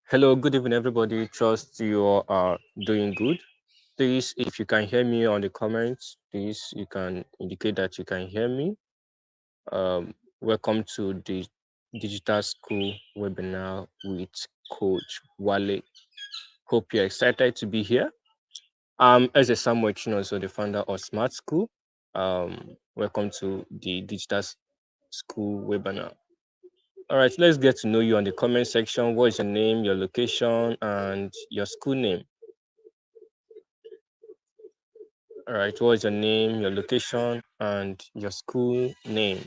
Hello, good evening, everybody. Trust you all are doing good. Please, if you can hear me on the comments, please, you can indicate that you can hear me. Welcome to the Digital School webinar with Coach Wale. Hope you're excited to be here. As a Samuel Chinoso, the founder of Smart School. Welcome to the Digital School webinar. All right, let's get to know you on the comment section. What is your name, your location, and your school name? All right, what is your name, your location, and your school name?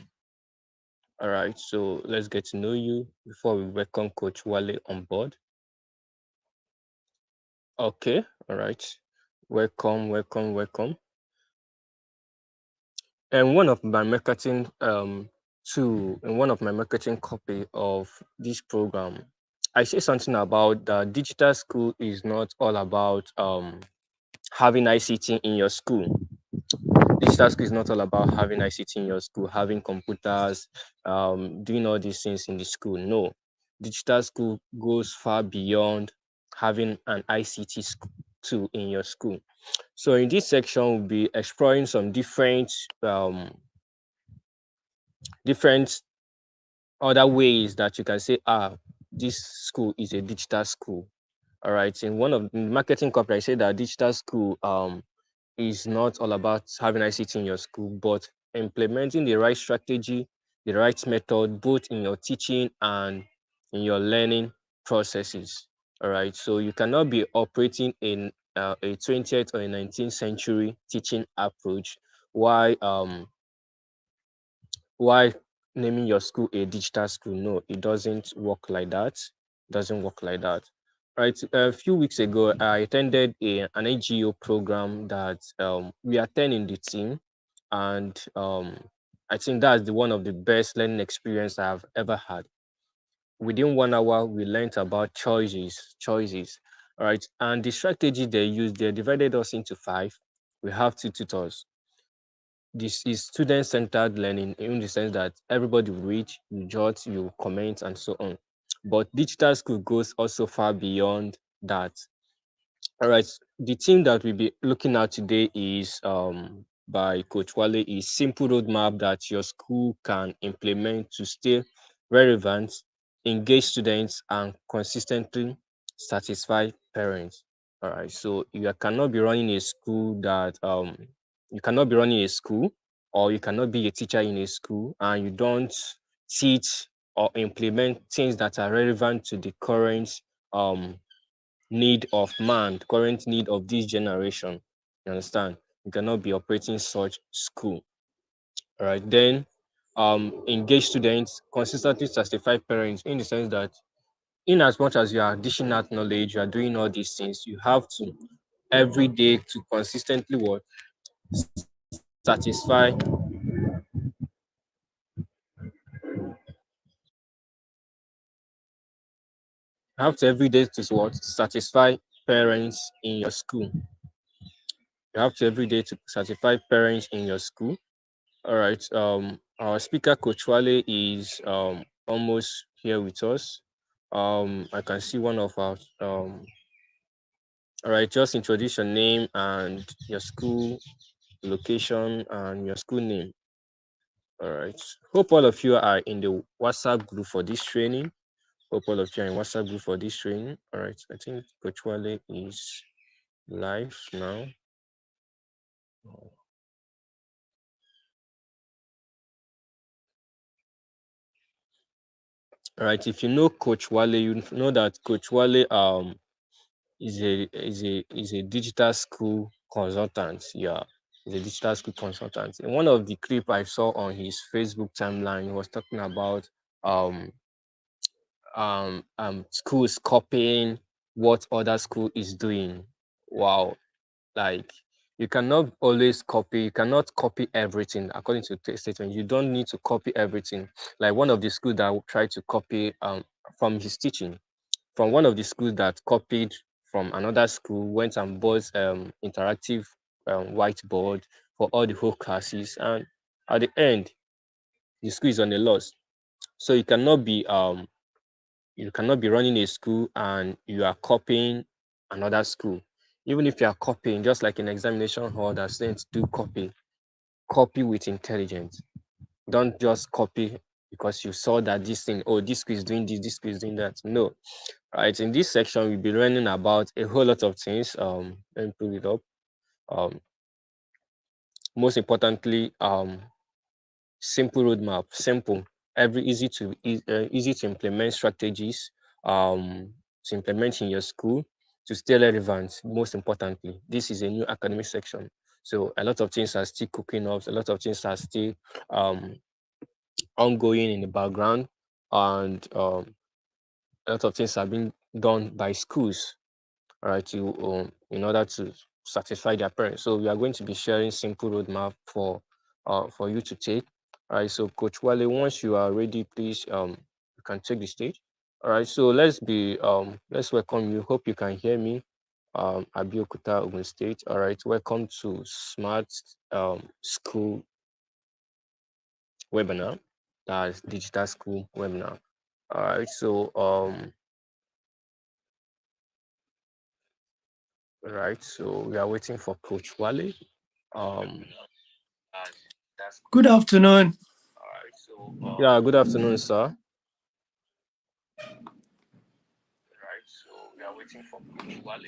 All right, so let's get to know you before we welcome Coach Wale on board. Okay, all right. Welcome, welcome, welcome. And one of my marketing one of my marketing copy of this program, I say something about the digital school is not all about having ICT in your school. Digital school is not all about having ICT in your school, having computers, doing all these things in the school. No, digital school goes far beyond having an ICT tool in your school. So in this section, we'll be exploring some different other ways that you can say, this school is a digital school. All right. In one of the marketing copy, I say that digital school is not all about having ICT in your school, but implementing the right strategy, the right method, both in your teaching and in your learning processes. All right. So you cannot be operating in a 20th or a 19th century teaching approach why naming your school a digital school. No, it doesn't work like that. Doesn't work like that. Right. A few weeks ago, I attended an AGO program that we attend in the team, and I think that's one of the best learning experience I've ever had. Within 1 hour, we learned about choices. All right. And the strategy they used, they divided us into five. We have two tutors. This is student-centered learning in the sense that everybody will read, you jot, you comment, and so on. But digital school goes also far beyond that. All right, the theme that we'll be looking at today is by Coach Wale is simple roadmap that your school can implement to stay relevant, engage students, and consistently satisfy parents. All right, so you cannot be running a school that you cannot be running a school, or you cannot be a teacher in a school and you don't teach or implement things that are relevant to the current need of man, current need of this generation. You understand? You cannot be operating such school. All right. Then engage students, consistently satisfy parents in the sense that in as much as you are dishing out knowledge, you are doing all these things, you have to every day to consistently what satisfy have to every day to what satisfy parents in your school. You have to every day to satisfy parents in your school. All right. Our speaker Coach Wale is almost here with us. I can see one of our all right, just introduce your name and your school location and your school name. All right. Hope all of you are in the WhatsApp group for this training. Hope all of you are in WhatsApp group for this training. All right. I think Coach Wale is live now. All right. If you know Coach Wale, you know that Coach Wale is a digital school consultant. Yeah, he's a digital school consultant. In one of the clip I saw on his Facebook timeline, he was talking about um schools copying what other school is doing. Wow, like you cannot always copy, you cannot copy everything according to the statement. You don't need to copy everything. Like one of the schools that tried to copy from his teaching, from one of the schools that copied from another school, went and bought interactive whiteboard for all the whole classes, and at the end the school is on a loss. So you cannot be running a school and you are copying another school. Even if you are copying, just like an examination hall that students do copy, copy with intelligence. Don't just copy because you saw that this thing, oh, this school is doing this school is doing that. No. Right. In this section, we'll be learning about a whole lot of things. Let me pull it up. Um, Most importantly, simple roadmap, simple, every easy to implement strategies, to implement in your school to stay relevant. Most importantly, this is a new academic section, so a lot of things are still cooking up. A lot of things are still um, ongoing in the background, and a lot of things are being done by schools, all right, to in order to satisfy their parents. So we are going to be sharing simple roadmap for you to take. All right. So Coach Wale, once you are ready, please you can take the stage. All right. So let's welcome you. Hope you can hear me. Abiokuta Ogun State. All right. Welcome to Smart School webinar. That's digital school webinar. All right. So right. So we are waiting for Coach Wale. Um, Good afternoon. yeah, good afternoon, sir. Right, so we are waiting for Coach Wale.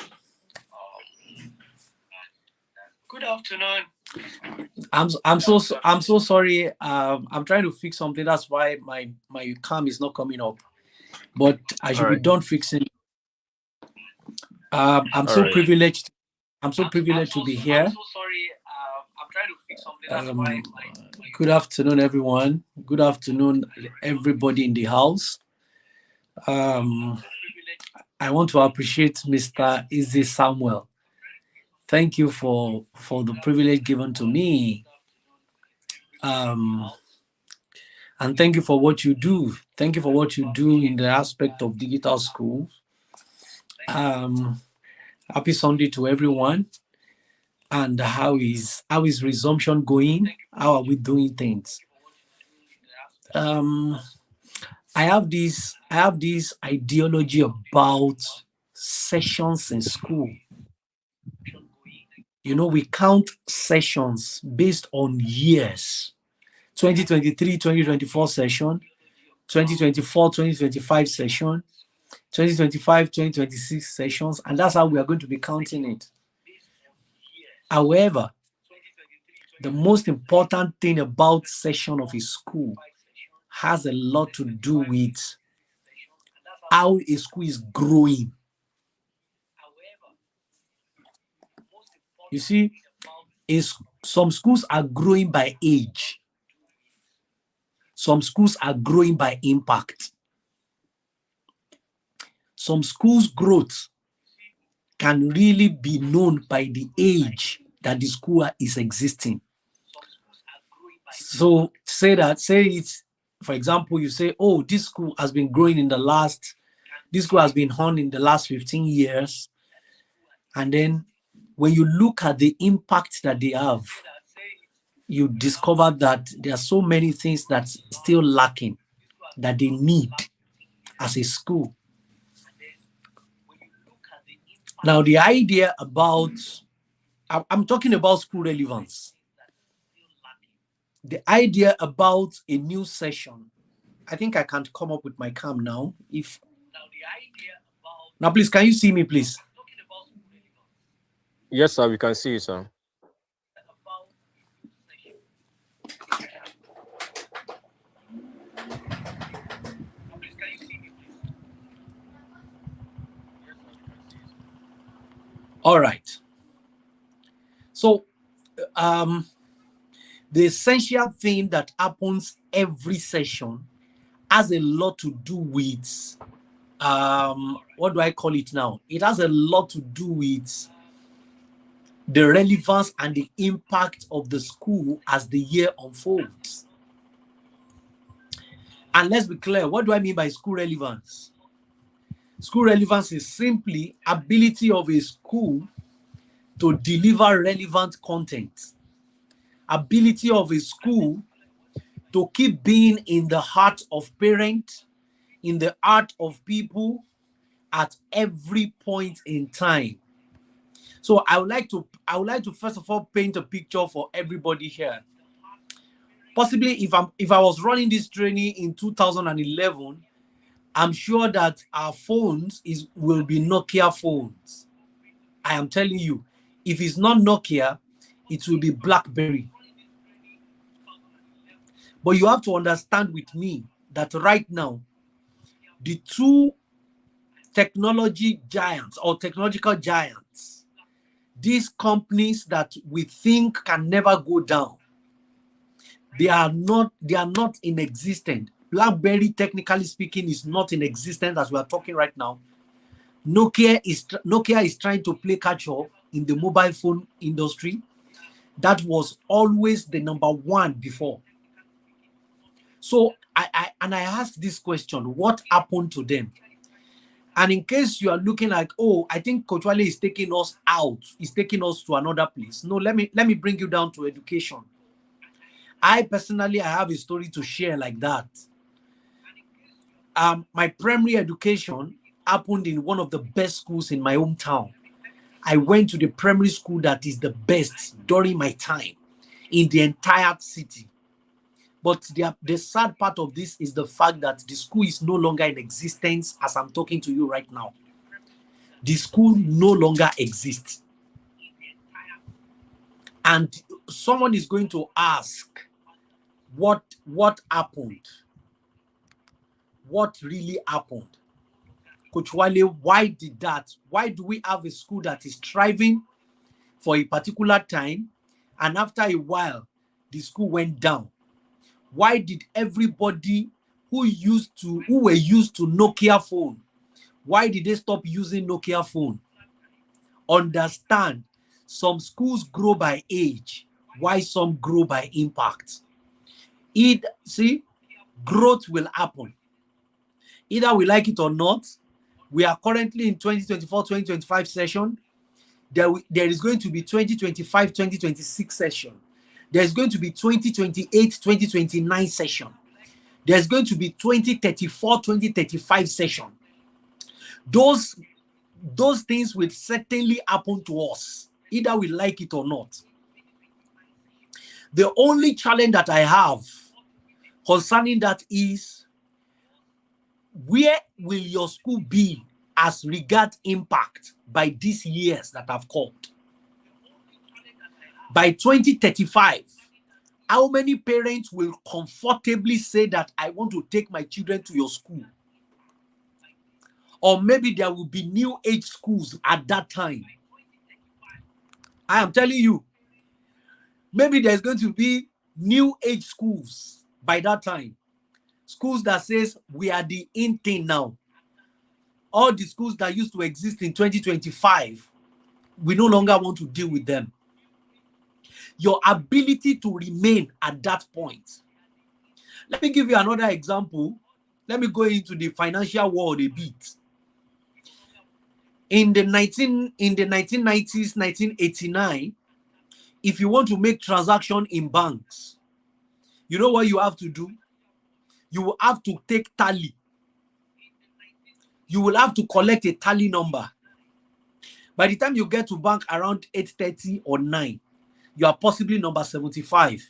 Good afternoon. I'm so sorry. I'm trying to fix something. That's why my cam is not coming up. But I All should be right, done fixing. I'm all so right, privileged. I'm so privileged to be here. I'm so sorry. I'm trying to fix something. That's why Good afternoon, everyone. Good afternoon, everybody in the house. Um, I want to appreciate Mr. Izzy Samuel. Thank you for the privilege given to me. Um, and thank you for what you do. Thank you for what you do in the aspect of digital school. Um, Happy Sunday to everyone. And how is resumption going? How are we doing things? Um, I have this ideology about sessions in school. We count sessions based on years. 2023, 2024 session, 2024, 2025 session, 2025, 2026 sessions, and that's how we are going to be counting it. However, the most important thing about session of a school has a lot to do with how a school is growing. You see, some schools are growing by age. Some schools are growing by impact. Some schools' growth can really be known by the age that the school is existing. So say it's, for example, you say, oh, this school has been growing in the last This school has been on in the last 15 years. And then when you look at the impact that they have, you discover that there are so many things that's still lacking that they need as a school. Now, the idea about, I'm talking about school relevance. The idea about a new session. I think I can't come up with my cam now. If now, please, can you see me, please? Yes, sir, we can see you, sir. All right. So, um, the essential thing that happens every session has a lot to do with what do I call it now? It has a lot to do with the relevance and the impact of the school as the year unfolds. And let's be clear, what do I mean by school relevance? School relevance is simply ability of a school to deliver relevant content. Ability of a school to keep being in the heart of parents, in the heart of people at every point in time. So I would like to first of all paint a picture for everybody here. Possibly if I was running this training in 2011, I'm sure that our phones will be Nokia phones. I am telling you, if it's not Nokia, it will be BlackBerry. But you have to understand with me that right now, the two technology giants or technological giants, these companies that we think can never go down, they are not in existence. BlackBerry, technically speaking, is not in existence as we are talking right now. Nokia is trying to play catch up in the mobile phone industry. That was always the number one before. So I asked this question: what happened to them? And in case you are looking like, oh, I think Coach Wale is taking us out, is taking us to another place. No, let me bring you down to education. I personally, I have a story to share like that. My primary education happened in one of the best schools in my hometown. I went to the primary school that is the best during my time in the entire city. But the sad part of this is the fact that the school is no longer in existence as I'm talking to you right now. The school no longer exists. And someone is going to ask, what happened? What really happened? Coach Wale, why did that? Why do we have a school that is thriving for a particular time, and after a while, the school went down? Why did everybody who were used to Nokia phone, why did they stop using Nokia phone? Understand, some schools grow by age, why some grow by impact. See, growth will happen. Either we like it or not. We are currently in 2024-2025 session. There is going to be 2025-2026 session. There's going to be 2028-2029 session. There's going to be 2034-2035 session. Those things will certainly happen to us, either we like it or not. The only challenge that I have concerning that is, where will your school be as regard impact by these years that I've called? By 2035, how many parents will comfortably say that I want to take my children to your school? Or maybe there will be new age schools at that time. I am telling you, maybe there's going to be new age schools by that time. Schools that says we are the in thing now. All the schools that used to exist in 2025, we no longer want to deal with them. Your ability to remain at that point. Let me give you another example. Let me go into the financial world a bit. in the 1990s, 1989, if you want to make transaction in banks, you know what you have to do? You will have to take tally. You will have to collect a tally number. By the time you get to bank around 8:30 or 9, you are possibly number 75.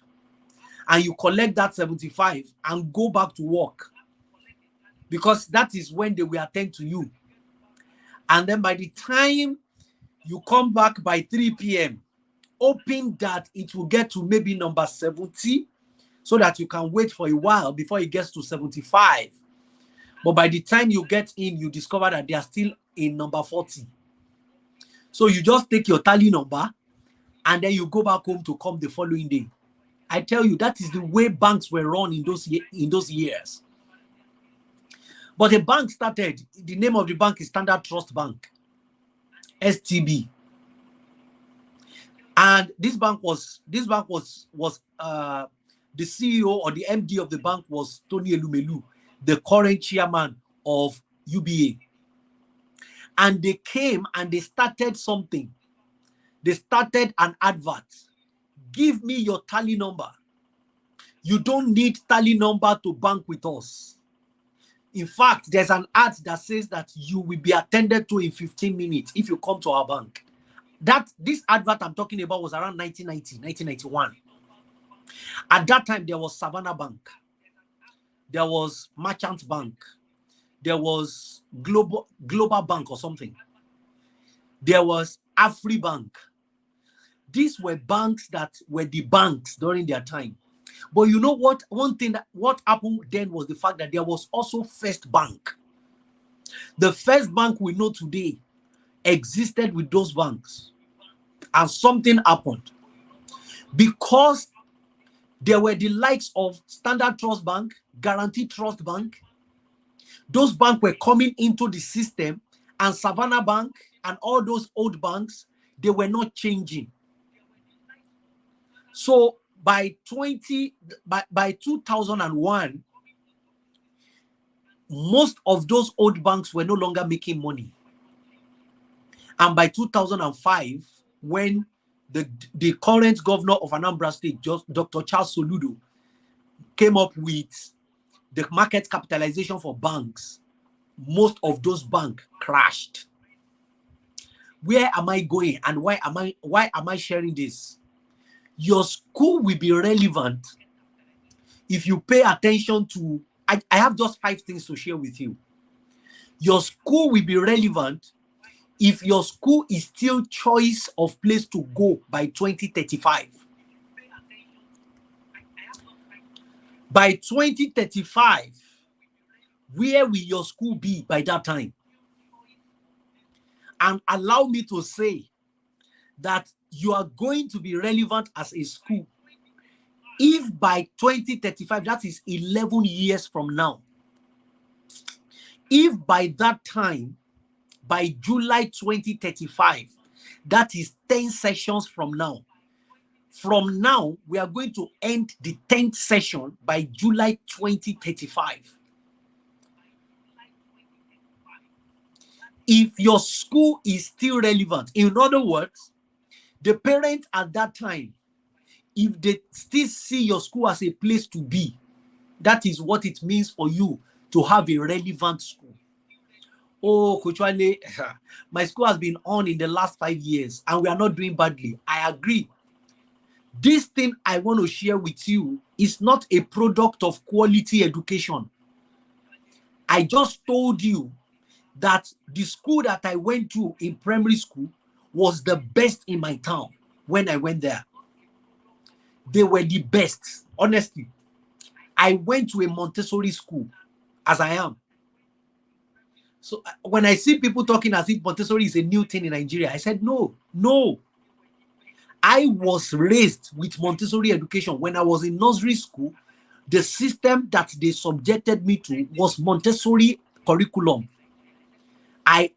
And you collect that 75 and go back to work, because that is when they will attend to you. And then by the time you come back by 3 p.m., hoping that it will get to maybe number 70, so that you can wait for a while before it gets to 75. But by the time you get in, you discover that they are still in number 40. So you just take your tally number and then you go back home to come the following day. I tell you, that is the way banks were run in those years. But the bank started, the name of the bank is Standard Trust Bank, STB. And this bank was the CEO or the MD of the bank was Tony Elumelu, the current chairman of UBA. And they came and they started something. They started an advert. Give me your tally number. You don't need tally number to bank with us. In fact, there's an ad that says that you will be attended to in 15 minutes if you come to our bank. This advert I'm talking about was around 1990, 1991. At that time, there was Savannah Bank. There was Merchant Bank. There was Global Bank or something. There was Afri Bank. These were banks that were the banks during their time. But you know what? One thing what happened then was the fact that there was also First Bank. The First Bank we know today existed with those banks. And something happened. Because there were the likes of Standard Trust Bank, Guarantee Trust Bank. Those banks were coming into the system, and Savannah Bank and all those old banks, they were not changing. So by 2001, most of those old banks were no longer making money. And by 2005, when the current governor of Anambra State, Dr. Charles Soludo, came up with the market capitalization for banks, most of those banks crashed. Where am I going, and why am I sharing this? Your school will be relevant if you pay attention to. I have just 5 things to share with you. Your school will be relevant if your school is still choice of place to go by 2035. By 2035, where will your school be by that time? And allow me to say that you are going to be relevant as a school if by 2035, that is 11 years from now, if by that time, by July 2035, that is 10 sessions from now. From now, we are going to end the 10th session by July 2035. If your school is still relevant, in other words, the parents at that time, if they still see your school as a place to be, that is what it means for you to have a relevant school. Oh, Coach Wale, my school has been on in the last 5 years and we are not doing badly. I agree. This thing I want to share with you is not a product of quality education. I just told you that the school that I went to in primary school was the best in my town when I went there. They were the best, honestly. I went to a Montessori school, as I am. So when I see people talking as if Montessori is a new thing in Nigeria, I said, no. I was raised with Montessori education. When I was in nursery school, the system that they subjected me to was Montessori curriculum. I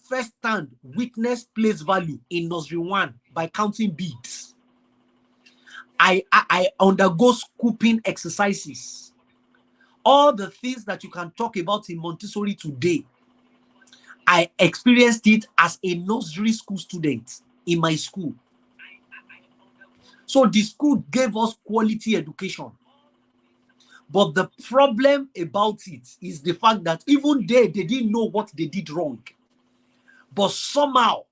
firsthand witnessed place value in nursery 1 by counting beads. I undergo scooping exercises. All the things that you can talk about in Montessori today, I experienced it as a nursery school student in my school. So the school gave us quality education. But the problem about it is the fact that even they didn't know what they did wrong. But somehow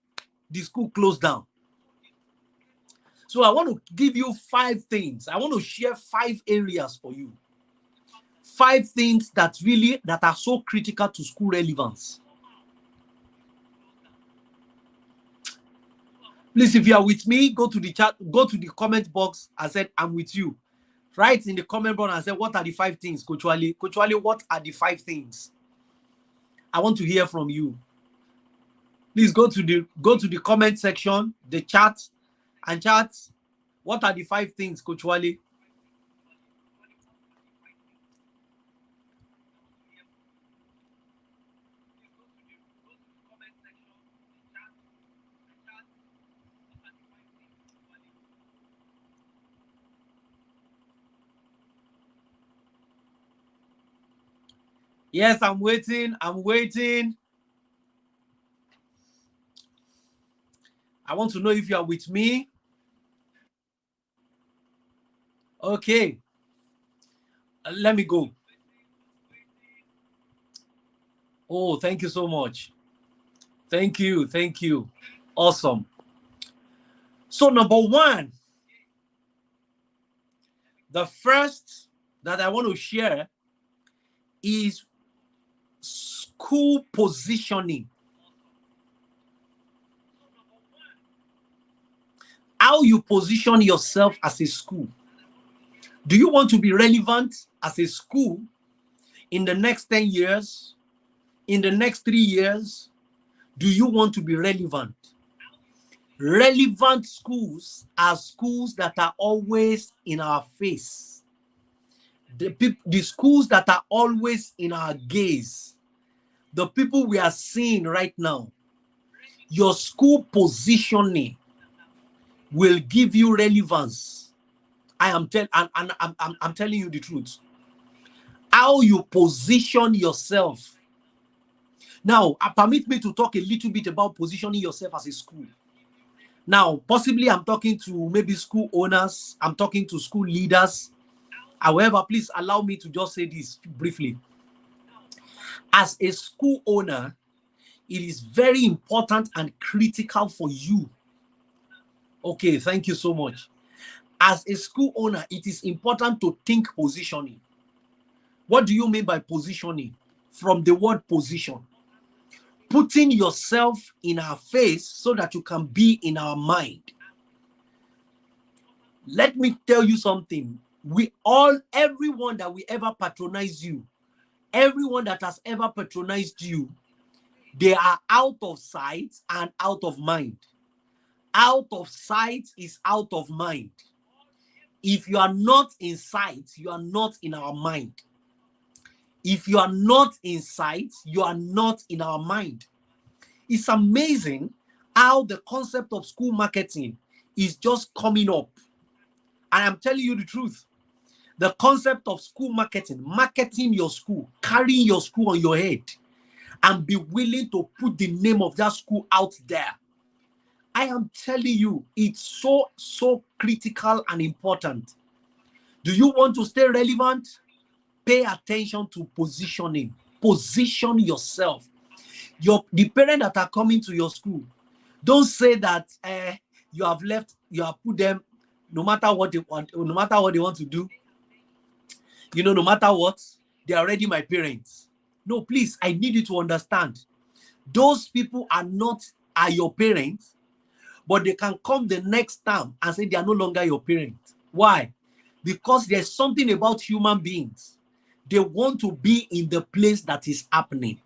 the school closed down. So I want to give you 5 things. I want to share 5 areas for you. 5 things that are so critical to school relevance. Please, if you are with me, go to the chat, go to the comment box. I said, I'm with you. Write in the comment box and say, what are the 5 things, Coach Wale? Coach Wale, what are the 5 things? I want to hear from you. Please go to the comment section, the chat, and chat. What are the 5 things, Coach Wale? Yes, I'm waiting. I'm waiting. I want to know if you are with me. Okay. Let me go. Oh, thank you so much. Thank you. Thank you. Awesome. So, number 1, the first that I want to share is school positioning. How you position yourself as a school. Do you want to be relevant as a school in the next 10 years? In the next 3 years? Do you want to be relevant? Relevant schools are schools that are always in our face. The schools that are always in our gaze. The people we are seeing right now. Your school positioning will give you relevance. I'm telling you the truth. How you position yourself. Now, permit me to talk a little bit about positioning yourself as a school. Now, possibly I'm talking to maybe school owners. I'm talking to school leaders. However, please allow me to just say this briefly. As a school owner, it is very important and critical for you. Okay, thank you so much. As a school owner, it is important to think positioning. What do you mean by positioning? From the word position. Putting yourself in our face so that you can be in our mind. Let me tell you something. Everyone that will ever patronize you, everyone that has ever patronized you, they are out of sight and out of mind. Out of sight is out of mind. If you are not in sight, you are not in our mind. If you are not in sight, you are not in our mind. It's amazing how the concept of school marketing is just coming up. I am telling you the truth. The concept of school marketing your school, carrying your school on your head, and be willing to put the name of that school out there. I am telling you, it's so critical and important. Do you want to stay relevant? Pay attention to positioning. Position yourself. The parents that are coming to your school, don't say that you have put them, no matter what they want, no matter what they want to do, no matter what, they are already my parents. No, please, I need you to understand. Those people are your parents, but they can come the next time and say they are no longer your parents. Why? Because there's something about human beings. They want to be in the place that is happening.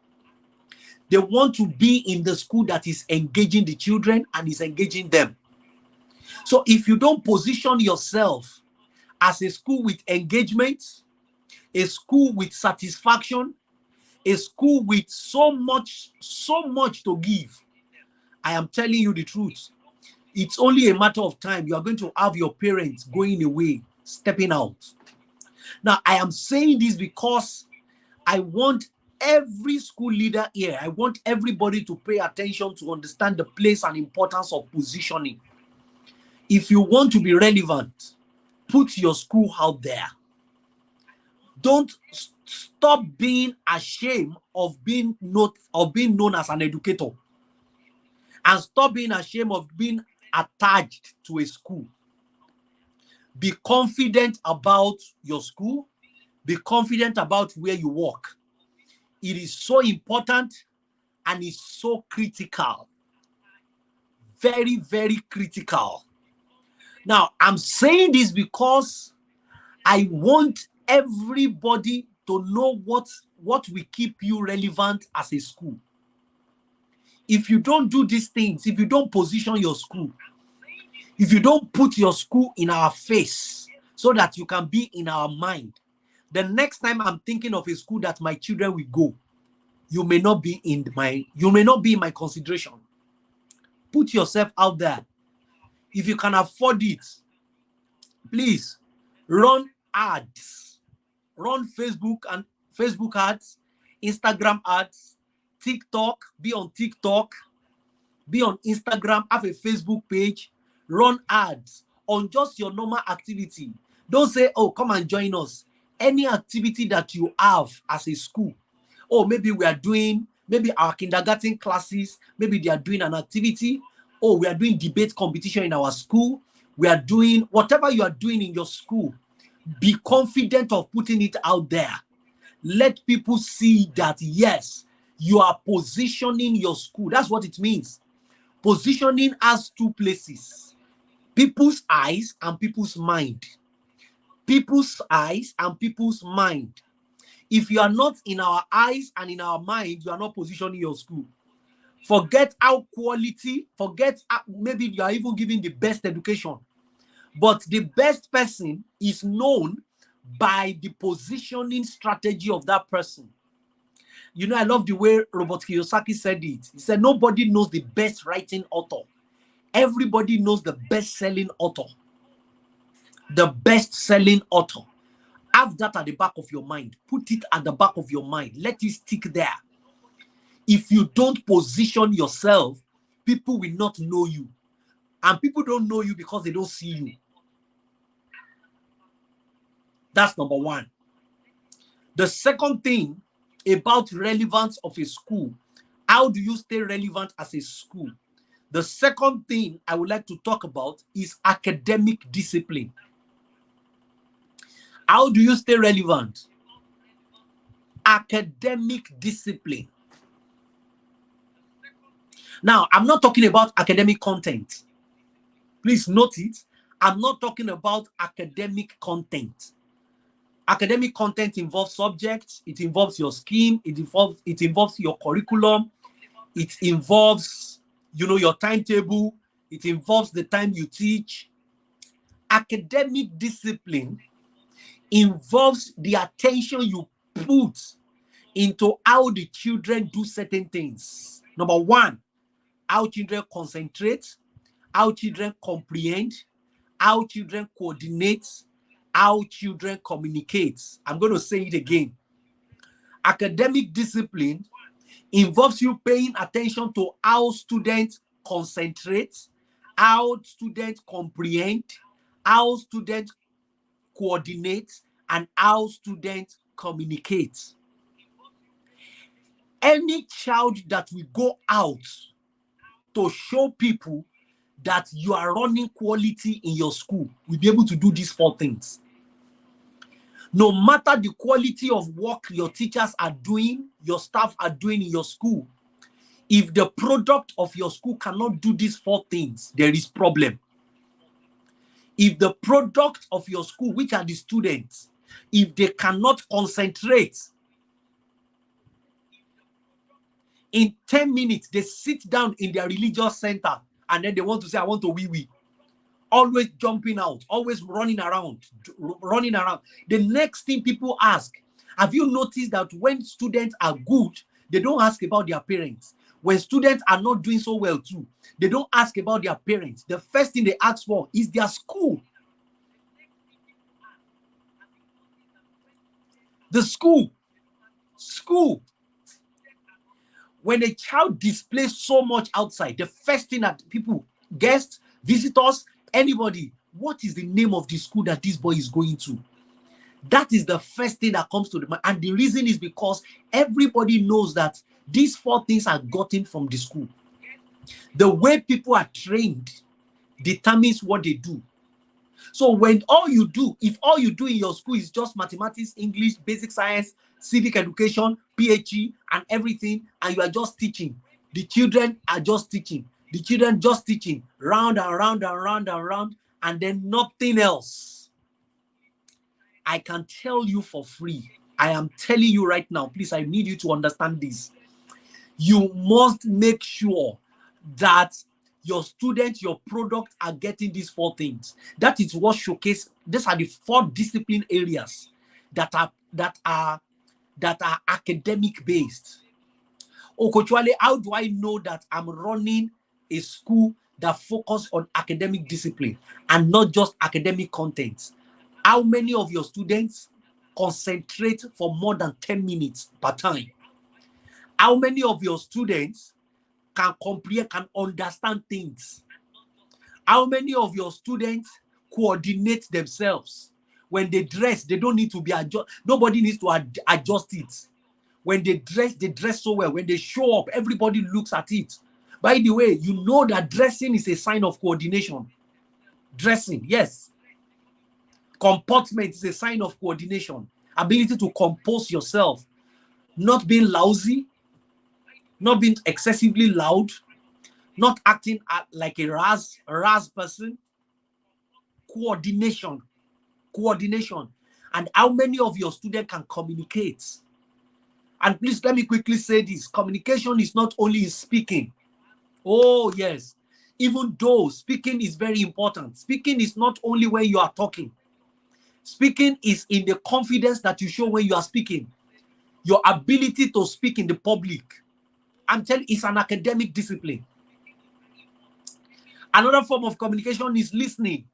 They want to be in the school that is engaging the children and is engaging them. So if you don't position yourself as a school with engagement, a school with satisfaction, a school with so much to give, I am telling you the truth. It's only a matter of time. You are going to have your parents going away, stepping out. Now, I am saying this because I want Every school leader here, I want everybody to pay attention to understand the place and importance of positioning. If you want to be relevant, put your school out there. Don't stop being ashamed of being known as an educator, and stop being ashamed of being attached to a school. Be confident about your school. Be confident about where you work. It is so important and it's so critical. Very, very critical. Now, I'm saying this because I want everybody to know what will keep you relevant as a school. If you don't do these things, if you don't position your school, if you don't put your school in our face so that you can be in our mind, the next time I'm thinking of a school that my children will go, you may not be in my consideration. Put yourself out there. If you can afford it, please run ads. Run Facebook ads, Instagram ads, TikTok, be on TikTok, be on Instagram, have a Facebook page, run ads on just your normal activity. Don't say, oh, come and join us. Any activity that you have as a school, or maybe we are doing, maybe our kindergarten classes, maybe they are doing an activity, or we are doing debate competition in our school, we are doing whatever you are doing in your school, be confident of putting it out there. Let people see that, yes, you are positioning your school. That's what it means. Positioning has two places: people's eyes and people's mind. People's eyes and people's mind. If you are not in our eyes and in our mind, you are not positioning your school. Forget how quality, forget maybe you are even giving the best education. But the best person is known by the positioning strategy of that person. You know, I love the way Robert Kiyosaki said it. He said, nobody knows the best writing author. Everybody knows the best-selling author. The best-selling author. Have that at the back of your mind. Put it at the back of your mind. Let it stick there. If you don't position yourself, people will not know you. And people don't know you because they don't see you. That's number one. The second thing about relevance of a school, how do you stay relevant as a school? The second thing I would like to talk about is academic discipline. How do you stay relevant? Academic discipline. Now, I'm not talking about academic content. Please note it. I'm not talking about academic content. Academic content involves subjects, it involves your scheme, it involves your curriculum, it involves, your timetable, it involves the time you teach. Academic discipline involves the attention you put into how the children do certain things. Number one, how children concentrate, how children comprehend, how children coordinate, how children communicate. I'm going to say it again. Academic discipline involves you paying attention to how students concentrate, how students comprehend, how students coordinate, and how students communicate. Any child that will go out to show people that you are running quality in your school will be able to do these four things. No matter the quality of work your teachers are doing, your staff are doing in your school, if the product of your school cannot do these four things, there is problem. If the product of your school, which are the students, if they cannot concentrate, in 10 minutes, they sit down in their religious center and then they want to say, I want to wee-wee. Always jumping out, always running around. The next thing people ask, have you noticed that when students are good, they don't ask about their parents? When students are not doing so well too, they don't ask about their parents. The first thing they ask for is their school. The school. When a child displays so much outside, the first thing that people, guests, visitors, anybody, what is the name of the school that this boy is going to? That is the first thing that comes to the mind. And the reason is because everybody knows that these 4 things are gotten from the school. The way people are trained determines what they do. So when all you do, if all you do in your school is just mathematics, English, basic science, civic education, PhD, and everything, and you are just teaching, the children are just teaching, the children just teaching, round and round and round and round, and then nothing else. I can tell you for free. I am telling you right now, please, I need you to understand this. You must make sure that your students, your product are getting these 4 things. That is what showcase. These are the 4 discipline areas that are academic based. Oh, Coach Wale, how do I know that I'm running a school that focus on academic discipline and not just academic content? How many of your students concentrate for more than 10 minutes per time? How many of your students can comprehend, can understand things? How many of your students coordinate themselves? When they dress, they don't need to be adjust. Nobody needs to adjust it. When they dress so well. When they show up, everybody looks at it. By the way, you know that dressing is a sign of coordination. Dressing, yes. Comportment is a sign of coordination. Ability to compose yourself. Not being lousy, not being excessively loud, not acting like a ras person. Coordination. And how many of your students can communicate? And please let me quickly say this. Communication is not only in speaking. Oh yes, even though speaking is very important. Speaking is not only when you are talking. Speaking is in the confidence that you show when you are speaking. Your ability to speak in the public. I'm telling you, it's an academic discipline. Another form of communication is listening.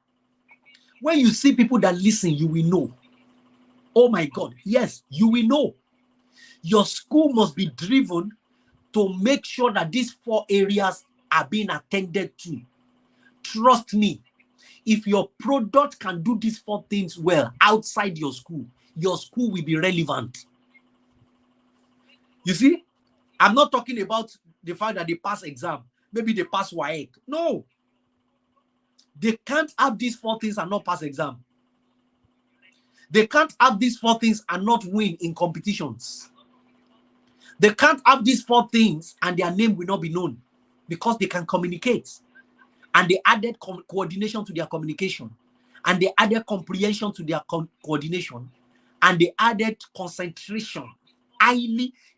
When you see people that listen, you will know. Oh my God, yes, you will know. Your school must be driven to make sure that these 4 areas are being attended to. Trust me, if your product can do these 4 things well outside your school will be relevant. You see, I'm not talking about the fact that they pass exam. Maybe they pass Wale. No. They can't have these 4 things and not pass exam. They can't have these 4 things and not win in competitions. They can't have these 4 things and their name will not be known because they can communicate. And they added coordination to their communication. And they added comprehension to their coordination. And they added concentration.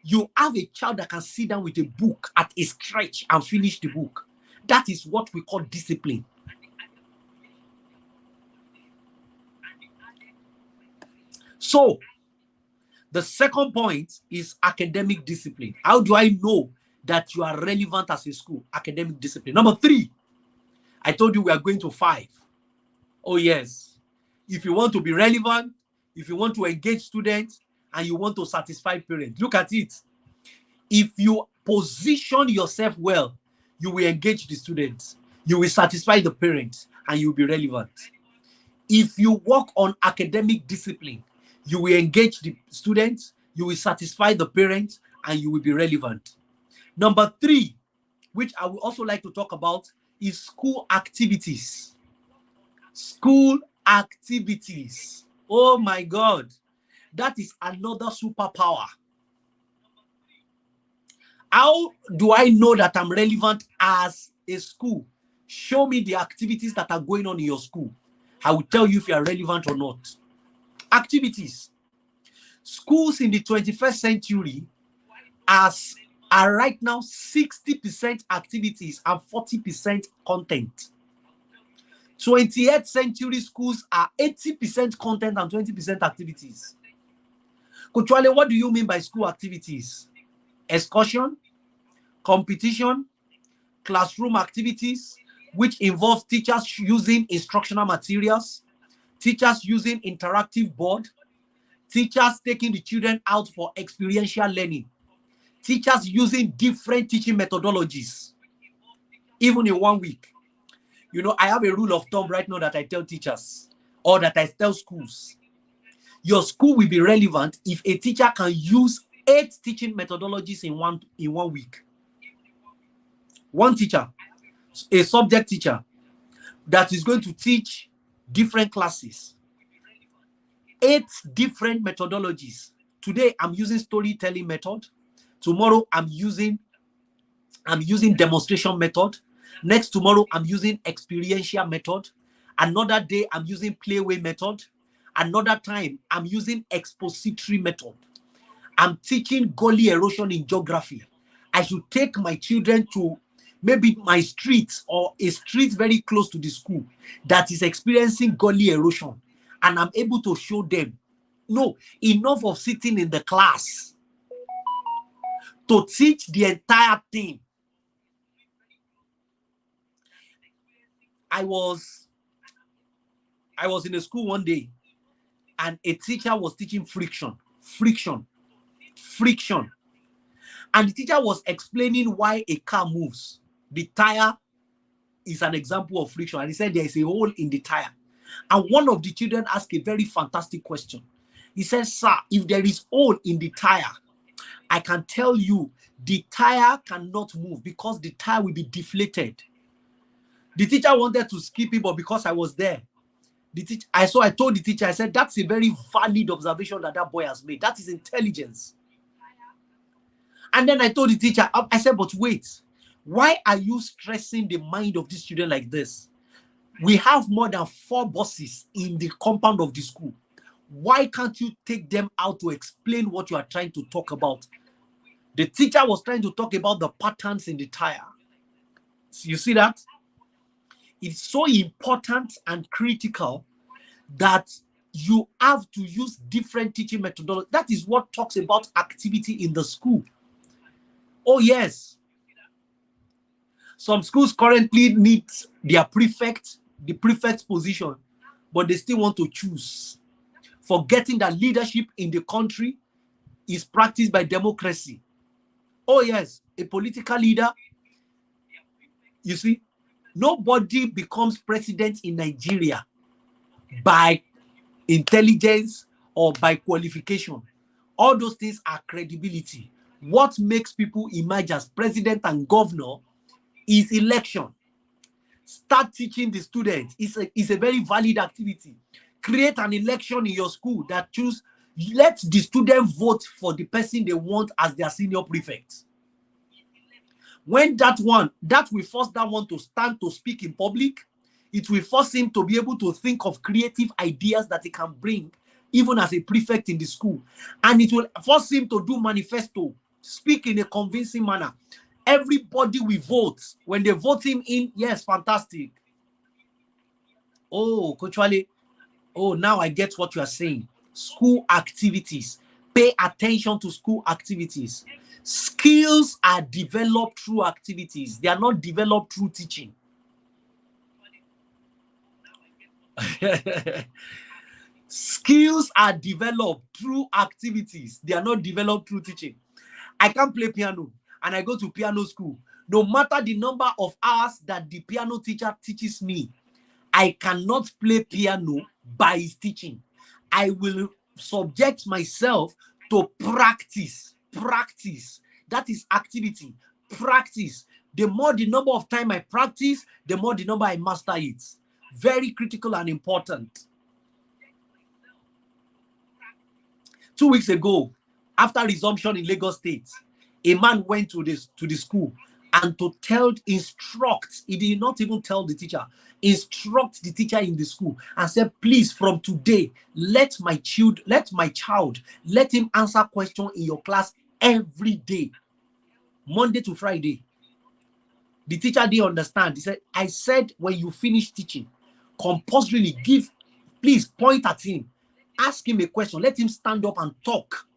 You have a child that can sit down with a book at a stretch and finish the book. That is what we call discipline. So, the second point is academic discipline. How do I know that you are relevant as a school? Academic discipline. Number 3, I told you we are going to 5. Oh yes. If you want to be relevant, if you want to engage students, and you want to satisfy parents, look at it. If you position yourself well, you will engage the students, you will satisfy the parents, and you will be relevant. If you work on academic discipline, you will engage the students, you will satisfy the parents, and you will be relevant. Number 3, which I would also like to talk about, is school activities. School activities. Oh my God. That is another superpower. How do I know that I'm relevant as a school? Show me the activities that are going on in your school. I will tell you if you are relevant or not. Activities. Schools in the 21st century are right now 60% activities and 40% content. 28th century schools are 80% content and 20% activities. Coach Wale, what do you mean by school activities? Excursion, competition, classroom activities, which involve teachers using instructional materials, teachers using interactive board, teachers taking the children out for experiential learning, teachers using different teaching methodologies, even in 1 week. You know, I have a rule of thumb right now that I tell teachers or that I tell schools. Your school will be relevant if a teacher can use 8 teaching methodologies in one week. One teacher, a subject teacher that is going to teach different classes, 8 different methodologies. Today I'm using storytelling method. Tomorrow I'm using demonstration method. Next tomorrow I'm using experiential method. Another day I'm using playway method. Another time I'm using expository method. I'm teaching gully erosion in geography. I should take my children to maybe my street or a street very close to the school that is experiencing gully erosion, and I'm able to show them, no, enough of sitting in the class to teach the entire thing. I was in a school one day, and a teacher was teaching friction. And the teacher was explaining why a car moves. The tire is an example of friction. And he said there is a hole in the tire. And one of the children asked a very fantastic question. He said, sir, if there is hole in the tire, I can tell you the tire cannot move because the tire will be deflated. The teacher wanted to skip it, but because I was there, I told the teacher, I said, that's a very valid observation that boy has made. That is intelligence. And then I told the teacher, I said, but wait, why are you stressing the mind of this student like this? We have more than 4 buses in the compound of the school. Why can't you take them out to explain what you are trying to talk about? The teacher was trying to talk about the patterns in the tire. You see that? It's so important and critical that you have to use different teaching methodology. That is what talks about activity in the school. Oh, yes. Some schools currently need their prefect, the prefect's position, but they still want to choose, forgetting that leadership in the country is practiced by democracy. Oh, yes, a political leader. You see, nobody becomes president in Nigeria by intelligence or by qualification. All those things are credibility. What makes people emerge as president and governor is election. Start teaching the students. It's a very valid activity. Create an election in your school that let the student vote for the person they want as their senior prefect. When that will force that one to stand to speak in public. It will force him to be able to think of creative ideas that he can bring even as a prefect in the school. And it will force him to do manifesto, speak in a convincing manner. Everybody will vote. When they vote him in, yes, fantastic. Oh, Coach Wale, now I get what you are saying. School activities. Pay attention to school activities. Skills are developed through activities. They are not developed through teaching. Skills are developed through activities. They are not developed through teaching. I can play piano and I go to piano school. No matter the number of hours that the piano teacher teaches me, I cannot play piano by his teaching. I will subject myself to practice. That is activity. Practice. The more the number of time I practice, the more the number I master it. Very critical and important. 2 weeks ago, after resumption in Lagos State, a man went to the school and instruct. He did not even tell the teacher. Instruct the teacher in the school and said, please, from today, let my child let him answer questions in your class every day, Monday to Friday. The teacher didn't understand. He said, I said, when you finish teaching, compulsorily please point at him, ask him a question, let him stand up and talk.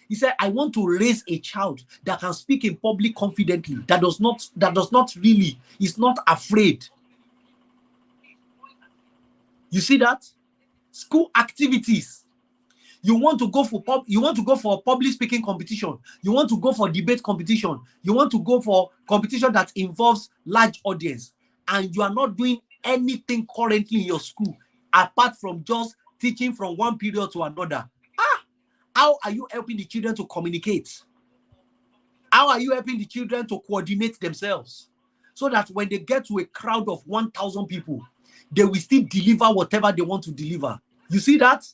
He said, I want to raise a child that can speak in public confidently, that is not afraid. You see that? School activities. You want to go for public speaking competition. You want to go for debate competition. You want to go for competition that involves large audience, and you are not doing anything currently in your school apart from just teaching from one period to another. How are you helping the children to communicate? How are you helping the children to coordinate themselves so that when they get to a crowd of 1,000 people, they will still deliver whatever they want to deliver? You see that?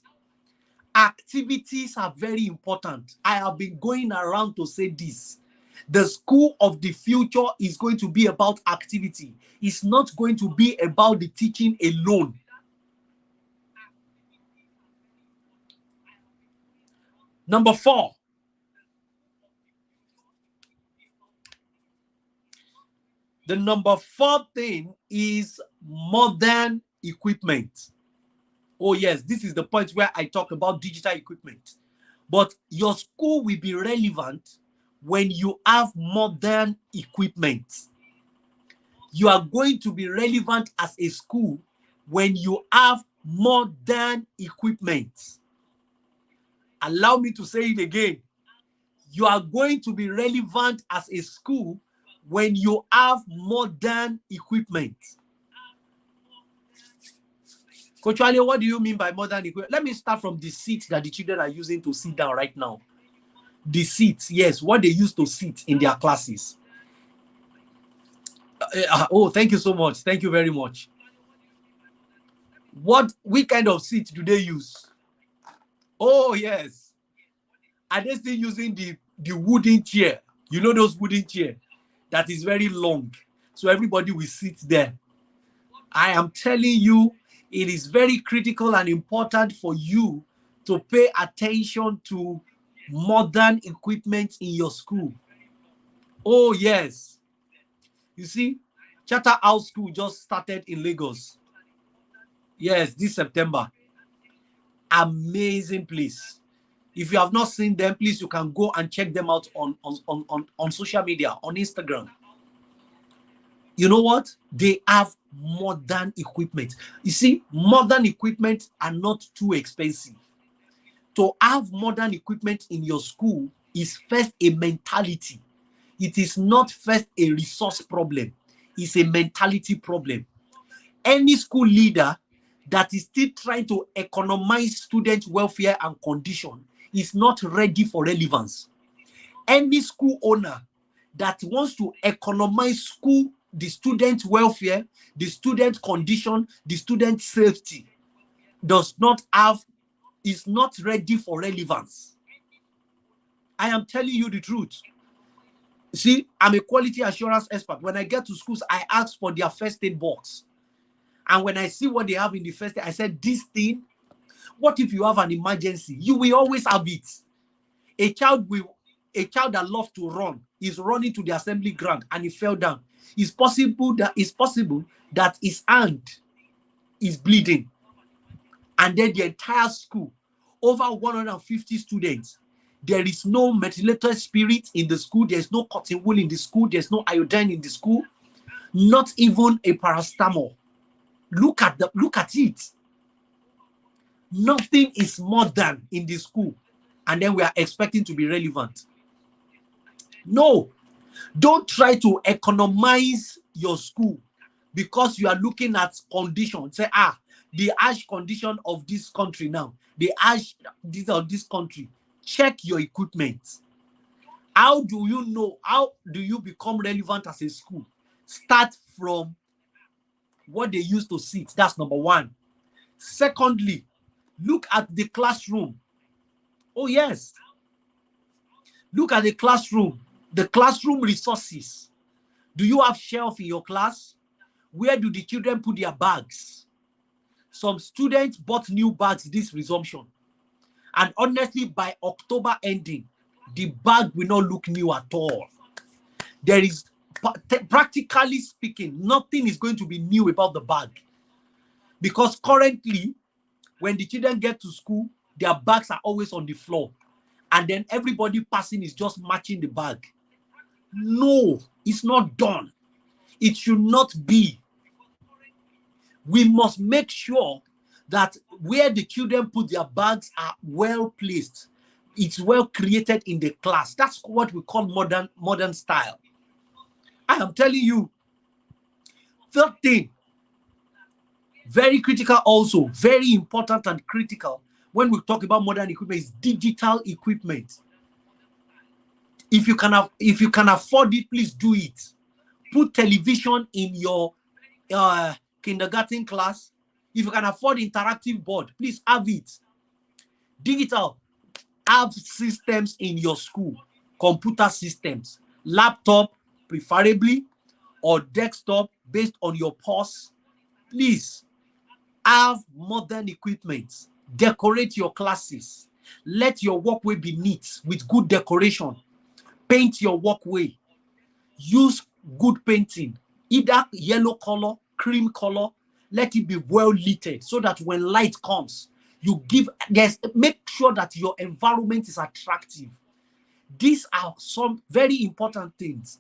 Activities are very important. I have been going around to say this. The school of the future is going to be about activity. It's not going to be about the teaching alone. Number 4. The number 4 thing is modern equipment. Oh yes, this is the point where I talk about digital equipment. But your school will be relevant when you have modern equipment. You are going to be relevant as a school when you have modern equipment. Allow me to say it again. You are going to be relevant as a school when you have modern equipment. Coach Wale, what do you mean by modern equipment? Let me start from the seats that the children are using to sit down right now. The seats, yes, what they use to sit in their classes. Oh, thank you so much. Thank you very much. What kind of seat do they use? Oh, yes. Are they still using the wooden chair? You know those wooden chair that is very long, so everybody will sit there. I am telling you, it is very critical and important for you to pay attention to modern equipment in your school. Oh, yes. You see, Charterhouse School just started in Lagos. Yes, this September. Amazing place. If you have not seen them, please, you can go and check them out on social media, on Instagram. You know what? They have modern equipment. You see, modern equipment are not too expensive. To have modern equipment in your school is first a mentality. It is not first a resource problem. It's a mentality problem. Any school leader that is still trying to economize student welfare and condition is not ready for relevance. Any school owner that wants to economize school, the student welfare, the student condition, the student safety, is not ready for relevance. I am telling you the truth. See, I'm a quality assurance expert. When I get to schools, I ask for their first aid box. And when I see what they have in the first aid, I said, this thing, what if you have an emergency? You will always have it. A child that loves to run is running to the assembly ground and he fell down. It's possible that his hand is bleeding. And then the entire school, over 150 students, there is no methylated spirit in the school. There's no cotton wool in the school. There's no iodine in the school. Not even a paracetamol. Look at it. Nothing is modern in the school. And then we are expecting to be relevant. No. Don't try to economize your school because you are looking at conditions. Say, the harsh condition of this country now. The harsh of this country. Check your equipment. How do you know? How do you become relevant as a school? Start from what they used to sit. That's number 1. Secondly, look at the classroom. Oh, yes. Look at the classroom resources. Do you have shelf in your class? Where do the children put their bags? Some students bought new bags this resumption. And honestly, by October ending, the bag will not look new at all. There is, practically speaking, nothing is going to be new about the bag. Because currently, when the children get to school, their bags are always on the floor. And then everybody passing is just matching the bag. No, it's not done. It should not be. We must make sure that where the children put their bags are well placed. It's well created in the class. That's what we call modern style. I am telling you. Third thing, very critical also, very important and critical when we talk about modern equipment is digital equipment. If you can afford it, please do it. Put television in your kindergarten class. If you can afford interactive board, please have it. Digital, have systems in your school, computer systems, laptop preferably, or desktop based on your purse. Please have modern equipment. Decorate your classes. Let your walkway be neat with good decoration. Paint your walkway. Use good painting, either yellow color, cream color. Let it be well lit so that when light comes, make sure that your environment is attractive. These are some very important things.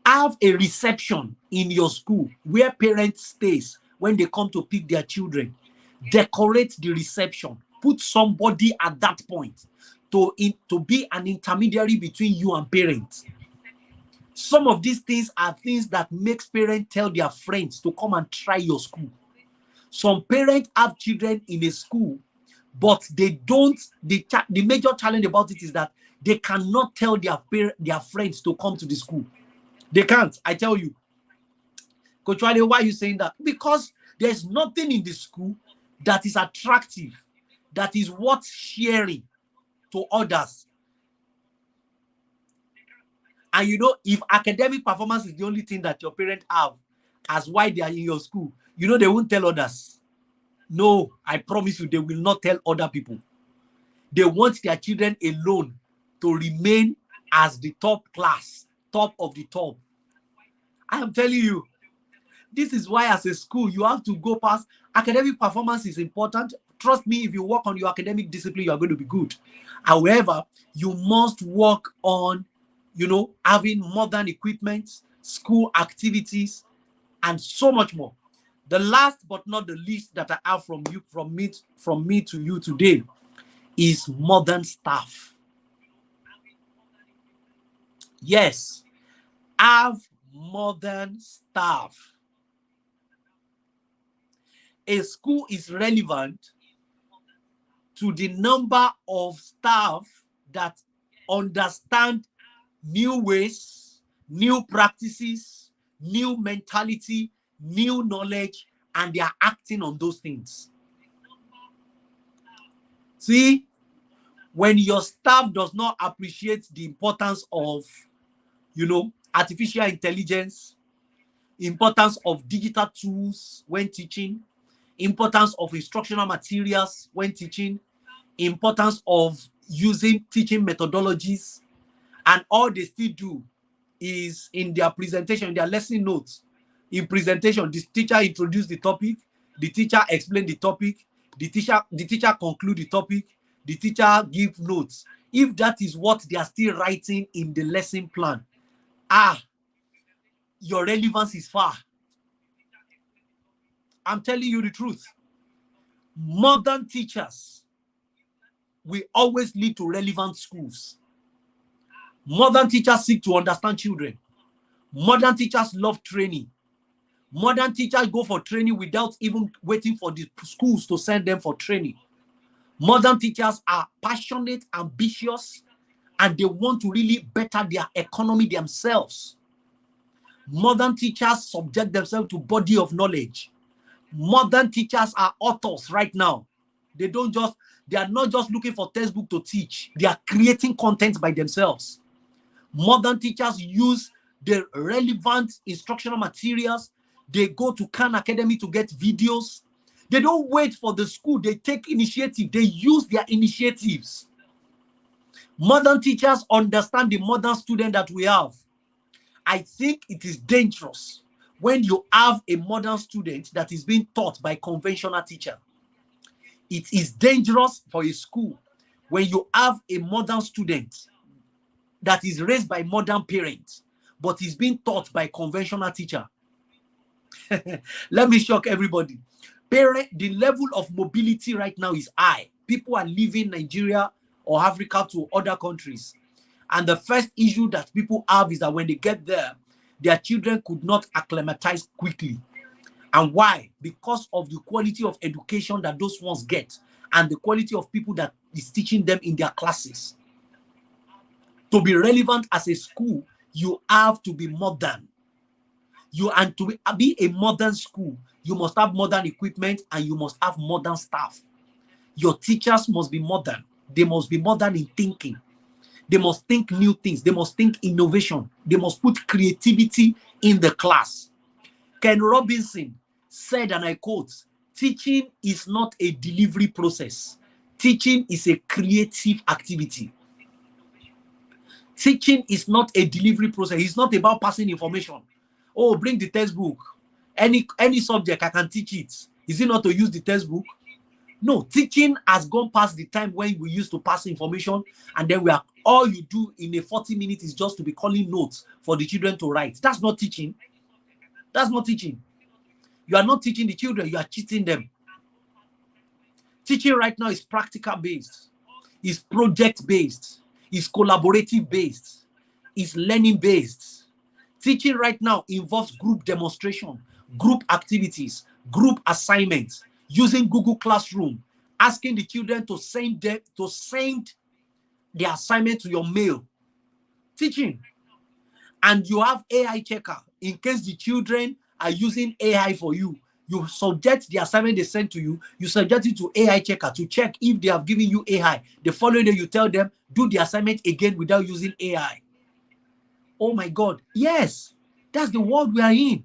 Have a reception in your school where parents stays when they come to pick their children. Decorate the reception. Put somebody at that point to be an intermediary between you and parents. Some of these things are things that makes parents tell their friends to come and try your school. Some parents have children in a school, but they don't. The major challenge about it is that they cannot tell their friends to come to the school. They can't. I tell you. Coach Wale, why are you saying that? Because there's nothing in the school that is attractive, that is worth sharing to others. And you know, if academic performance is the only thing that your parents have as why they are in your school, you know they won't tell others. No, I promise you, they will not tell other people. They want their children alone to remain as the top class, top of the top. I am telling you, this is why as a school, you have to go past. Academic performance is important. Trust me, if you work on your academic discipline, you are going to be good. However, you must work on, having modern equipment, school activities, and so much more. The last but not the least that I have from me to you today is modern staff. Yes, have modern staff. A school is relevant to the number of staff that understand new ways, new practices, new mentality, new knowledge, and they are acting on those things. See, when your staff does not appreciate the importance of, artificial intelligence, importance of digital tools when teaching, importance of instructional materials when teaching, importance of using teaching methodologies, and all they still do is in their presentation, in their lesson notes, in presentation, the teacher introduce the topic, the teacher explain the topic, the teacher conclude the topic, the teacher give notes. If that is what they are still writing in the lesson plan, your relevance is far. I'm telling you the truth. Modern teachers will always lead to relevant schools. Modern teachers seek to understand children. Modern teachers love training. Modern teachers go for training without even waiting for the schools to send them for training. Modern teachers are passionate, ambitious, and they want to really better their economy themselves. Modern teachers subject themselves to body of knowledge. Modern teachers are authors right now. They are not just looking for textbook to teach. They are creating content by themselves. Modern teachers use the relevant instructional materials. They go to Khan Academy to get videos. They don't wait for the school. They take initiative. They use their initiatives. Modern teachers understand the modern student that we have. I think it is dangerous when you have a modern student that is being taught by conventional teacher. It is dangerous for a school when you have a modern student that is raised by modern parents, but is being taught by conventional teacher. Let me shock everybody. The level of mobility right now is high. People are leaving Nigeria or Africa to other countries. And the first issue that people have is that when they get there, their children could not acclimatize quickly. And why? Because of the quality of education that those ones get and the quality of people that is teaching them in their classes. To be relevant as a school, you have to be modern. And to be a modern school, you must have modern equipment and you must have modern staff. Your teachers must be modern. They must be modern in thinking. They must think new things. They must think innovation. They must put creativity in the class. Ken Robinson said, and I quote, "Teaching is not a delivery process. Teaching is a creative activity." Teaching is not a delivery process. It's not about passing information. Oh, bring the textbook. Any subject, I can teach it. Is it not to use the textbook? No, teaching has gone past the time when we used to pass information and then all you do in a 40 minutes is just to be calling notes for the children to write. That's not teaching. That's not teaching. You are not teaching the children, you are cheating them. Teaching right now is practical based, is project based, is collaborative based, is learning based. Teaching right now involves group demonstration, group activities, group assignments, using Google Classroom, asking the children to send the assignment to your mail. Teaching. And you have AI checker in case the children are using AI for you. You subject the assignment they send to you, you subject it to AI checker to check if they have given you AI. The following day, you tell them, do the assignment again without using AI. Oh my God. Yes, that's the world we are in.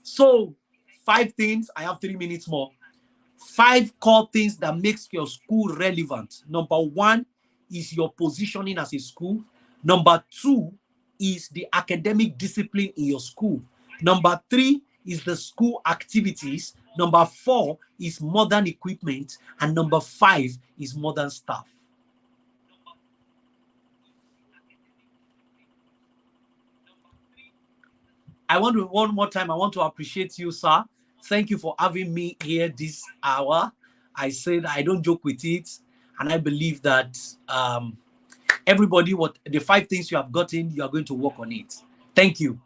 So, 5 things, I have 3 minutes more. 5 core things that makes your school relevant. Number 1 is your positioning as a school. Number 2 is the academic discipline in your school. Number 3 is the school activities. Number 4 is modern equipment. And number 5 is modern staff. One more time, I want to appreciate you, sir. Thank you for having me here this hour. I said I don't joke with it. And I believe that everybody, what the 5 things you have gotten, you are going to work on it. Thank you.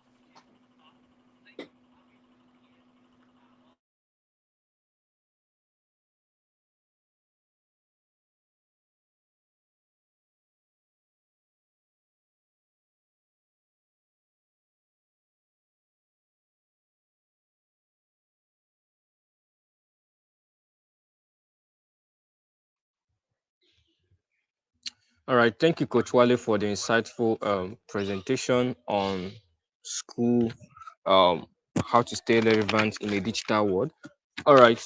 All right, thank you, Coach Wale, for the insightful presentation on school, um, how to stay relevant in a digital world. All right,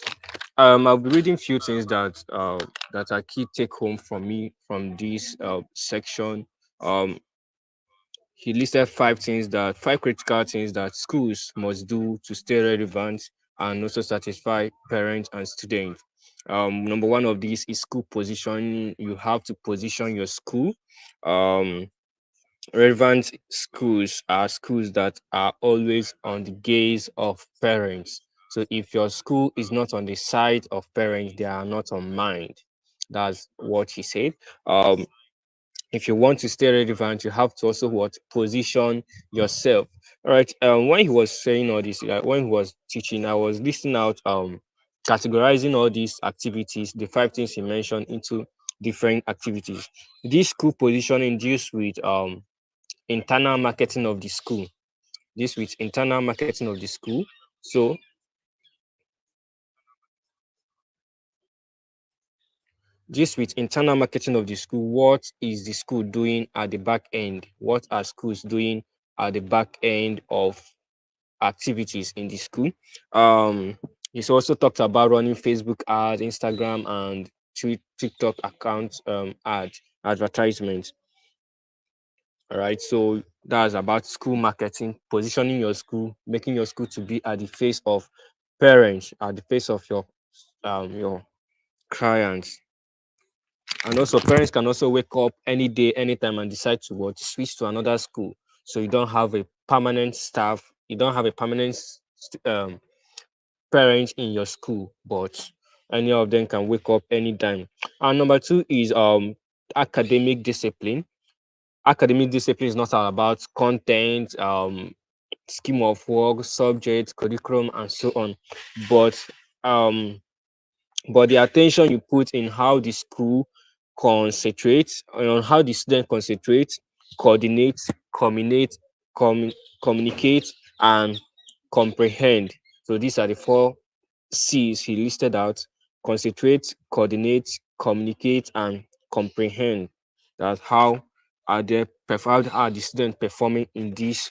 I'll be reading few things that are key take home from me from this section. Um, he listed 5 critical things that schools must do to stay relevant and also satisfy parents and students. Number one of these is school positioning. You have to position your school. Um, Relevant schools are schools that are always on the gaze of parents. So if your school is not on the side of parents, they are not on mind. That's what he said. Um, if you want to stay relevant, you have to also what position yourself. All right. When he was saying all this, like when he was teaching, I was listing out categorizing all these activities, the 5 things he mentioned, into different activities. This school positioning deals with internal marketing of the school. This with internal marketing of the school. So this with internal marketing of the school. What is the school doing at the back end? What are schools doing at the back end of activities in the school? Um, he's also talked about running Facebook ads, Instagram, and TikTok accounts advertisements. All right, so that's about school marketing, positioning your school, making your school to be at the face of parents, at the face of your clients. And also parents can also wake up any day, anytime and decide to what switch to another school. So you don't have a permanent staff, you don't have a permanent parents in your school, but any of them can wake up anytime. And number two is academic discipline. Academic discipline is not all about content, scheme of work, subject, curriculum, and so on, but um the attention you put in how the school concentrates, on how the student concentrates, coordinates, communicate, com- communicate, and comprehend. So these are the four C's he listed out: concentrate, coordinate, communicate, and comprehend. That's how how are the students performing in these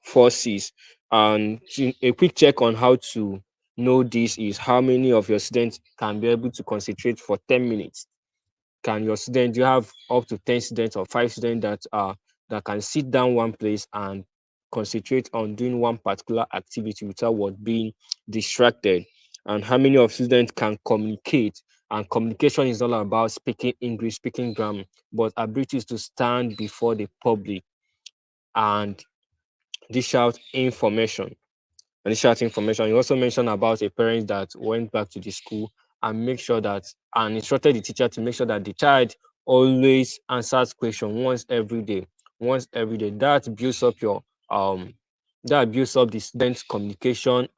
four C's. And a quick check on how to know this is how many of your students can be able to concentrate for 10 minutes. Can your student, do you have up to 10 students or 5 students that can sit down one place and concentrate on doing one particular activity without what being distracted? And how many of students can communicate? And communication is all about speaking English, speaking grammar, but ability is to stand before the public and dish out information. Initial information. You also mentioned about a parent that went back to the school and make sure that and instructed the teacher to make sure that the child always answers question once every day. Once every day. Um that builds up the student's communication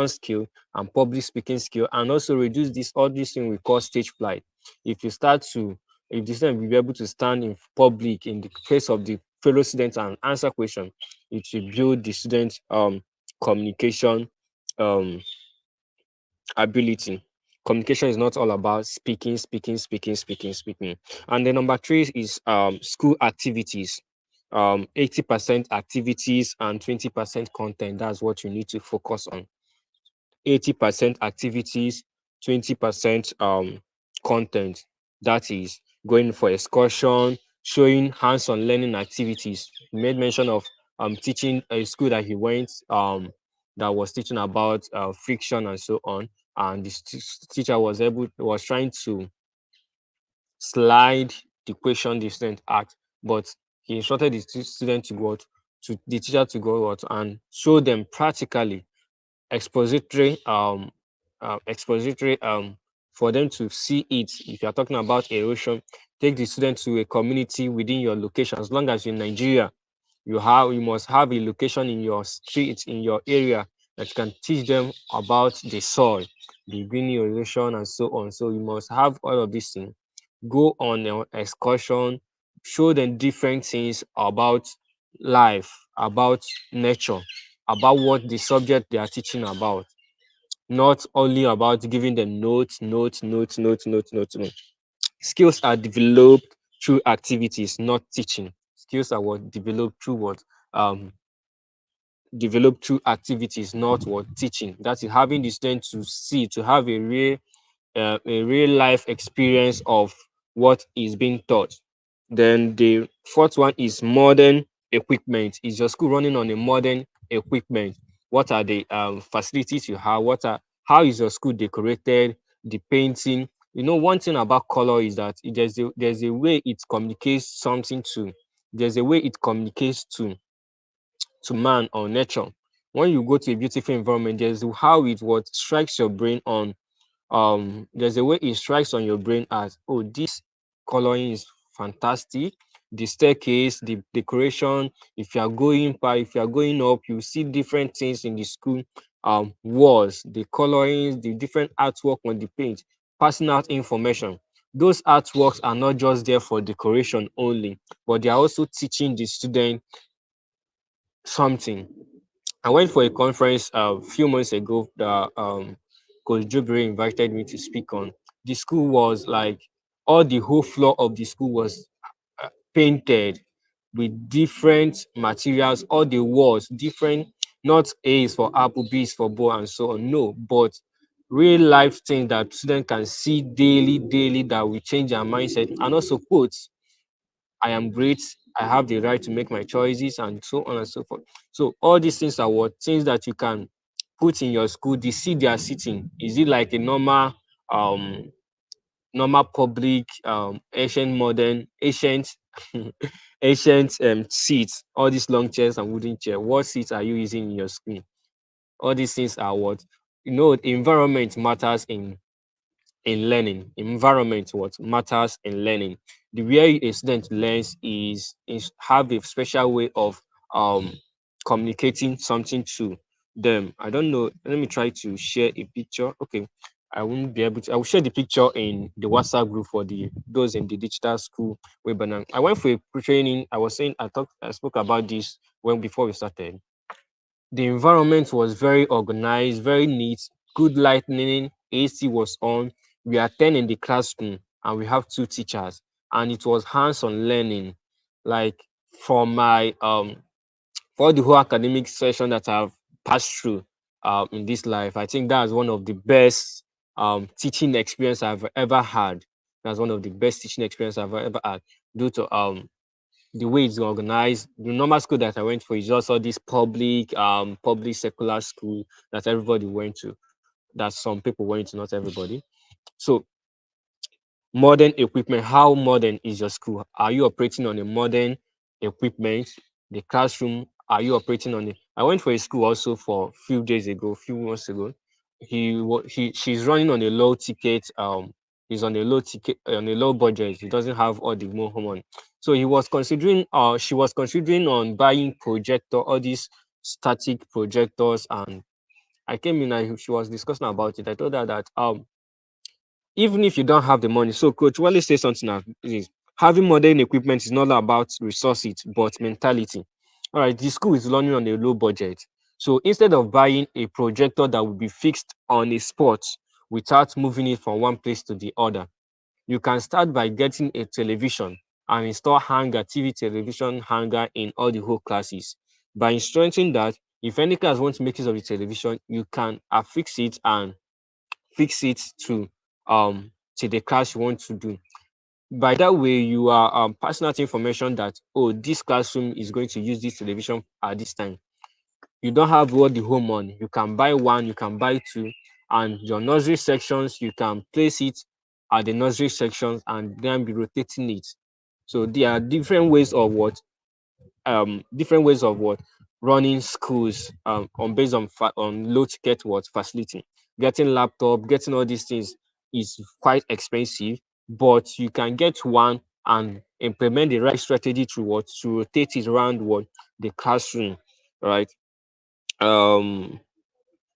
skill and public speaking skill, and also reduce this all this thing we call stage flight. If you start to if the student will be able to stand in public in the face of the fellow students and answer questions, it will build the student communication um ability. Communication is not all about speaking. And then number three is school activities. 80% activities and 20% content. That's what you need to focus on. 80% activities, 20% content. That is going for excursion, showing hands-on learning activities. He made mention of teaching a school that he went that was teaching about friction and so on. And the teacher was trying to slide the question the student asked, but he instructed the student to go out, to the teacher to go out and show them practically expository expository for them to see it. If you're talking about erosion, take the student to a community within your location. As long as you're in Nigeria, you must have a location in your street, in your area, that can teach them about the soil, the green erosion, and so on. So you must have all of these things. Go on an excursion, show them different things about life, about nature, about what the subject they are teaching about. Not only about giving them notes. Skills are developed through activities, not teaching. Skills are what developed through what um developed through activities, not what teaching. That is having the student to see, to have a real life experience of what is being taught. Then the fourth one is modern equipment. Is your school running on a modern equipment? What are the facilities you have? How is your school decorated? The painting. You know, one thing about color is that there's a way it communicates something to. There's a way it communicates to man or nature. When you go to a beautiful environment, there's how it what strikes your brain on there's a way it strikes on your brain as, oh, this coloring is fantastic. The staircase, the decoration, if you are going up, you see different things in the school walls, the colorings, the different artwork on the paint, passing out information. Those artworks are not just there for decoration only, but they are also teaching the student something. I went for a conference a few months ago that Coach Jubiri invited me to speak on. The school was like, all the whole floor of the school was painted with different materials, all the walls, different, not A is for apple, B is for boy, and so on. No, but real life things that students can see daily that will change their mindset, and also quotes. I am great. I have the right to make my choices, and so on and so forth. So all these things are what things that you can put in your school. The seat they are sitting, is it like a um normal public ancient ancient seats, all these long chairs and wooden chair? What seats are you using in your school? All these things are what, environment matters in learning. Environment what matters in learning. The way a student learns is have a special way of um communicating something to them. I don't know. Let me try to share a picture. Okay. I won't be able to. I will share the picture in the WhatsApp group for the those in the digital school webinar. I went for a training. I was saying I spoke about this when before we started. The environment was very organized, very neat, good lighting, AC was on. We are 10 in the classroom and we have two teachers. And it was hands-on learning. Like for my for the whole academic session that I've passed through in this life, I think that's one of the best teaching experience I've ever had. That's one of the best teaching experience I've ever had due to the way it's organized. The normal school that I went for is also this public secular school that everybody went to. That some people went to, not everybody. So modern equipment. How modern is your school? Are you operating on a modern equipment? The classroom, are you operating on it? I went for a school also for a few days ago, few months ago. She's running on a low ticket. He's on a low ticket on a low budget. He doesn't have all the more money. So she was considering on buying projector, all these static projectors, and I came in and she was discussing about it. I told her that even if you don't have the money. So Coach Wale says something like this: having modern equipment is not about resources, but mentality. All right, the school is running on a low budget. So instead of buying a projector that will be fixed on a spot without moving it from one place to the other, you can start by getting a television and install TV television hanger in all the whole classes. By instructing that, if any class wants to make use of the television, you can affix it and fix it to the class you want to do. By that way, you are passing out information that, oh, this classroom is going to use this television at this time. You don't have all the whole money. You can buy one, you can buy two, and your nursery sections, you can place it at the nursery sections and then be rotating it. So there are different ways of what running schools on based on on low ticket what facility. Getting laptop, getting all these things is quite expensive, but you can get one and implement the right strategy to rotate it around the classroom, right? Um,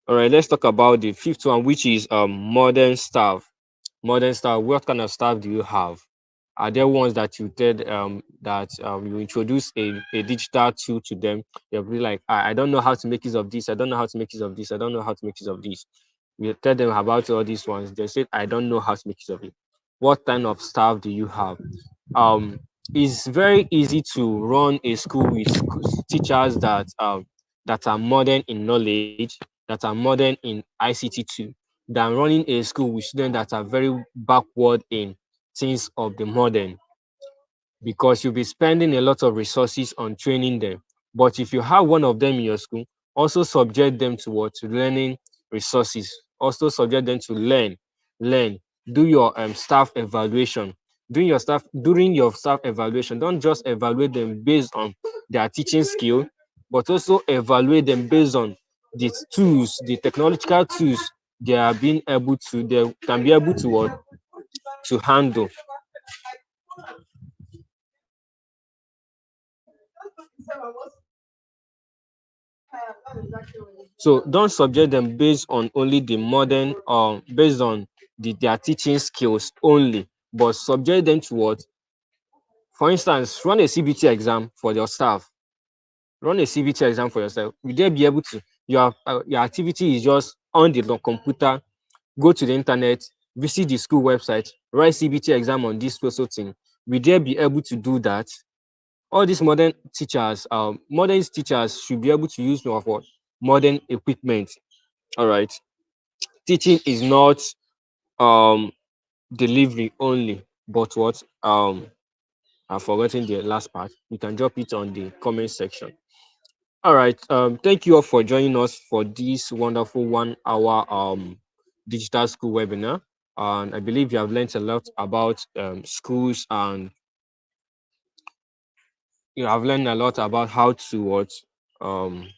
all right, let's talk about the fifth one, which is modern staff. Modern staff, what kind of staff do you have? Are there ones that you did that you introduce a digital tool to them? They'll be like, I don't know how to make use of this, I don't know how to make use of this, I don't know how to make use of this. You tell them about all these ones, they say, I don't know how to make use of it. What kind of staff do you have? um it's very easy to run a school with teachers that are modern in knowledge, that are modern in ICT too, than running a school with students that are very backward in things of the modern, because you'll be spending a lot of resources on training them. But if you have one of them in your school, also subject them to what? To learning resources. Also subject them to learn. Do your staff evaluation. During your staff evaluation, don't just evaluate them based on their teaching skill, but also evaluate them based on the tools, the technological tools they can be able to what? To handle. So don't subject them based on only the modern based on their teaching skills only, but subject them to what? For instance, run a CBT exam for your staff. Run a CBT exam for yourself. Will they be able to? Your activity is just on the computer, go to the internet, visit the school website, write CBT exam on this special thing. Will they be able to do that? All these modern teachers should be able to use more of what? Modern equipment. All right. Teaching is not um delivery only, but what? I've forgotten the last part. You can drop it on the comment section. All right. Thank you all for joining us for this wonderful 1 hour digital school webinar. And I believe you have learned a lot about schools, and you have learned a lot about how to what um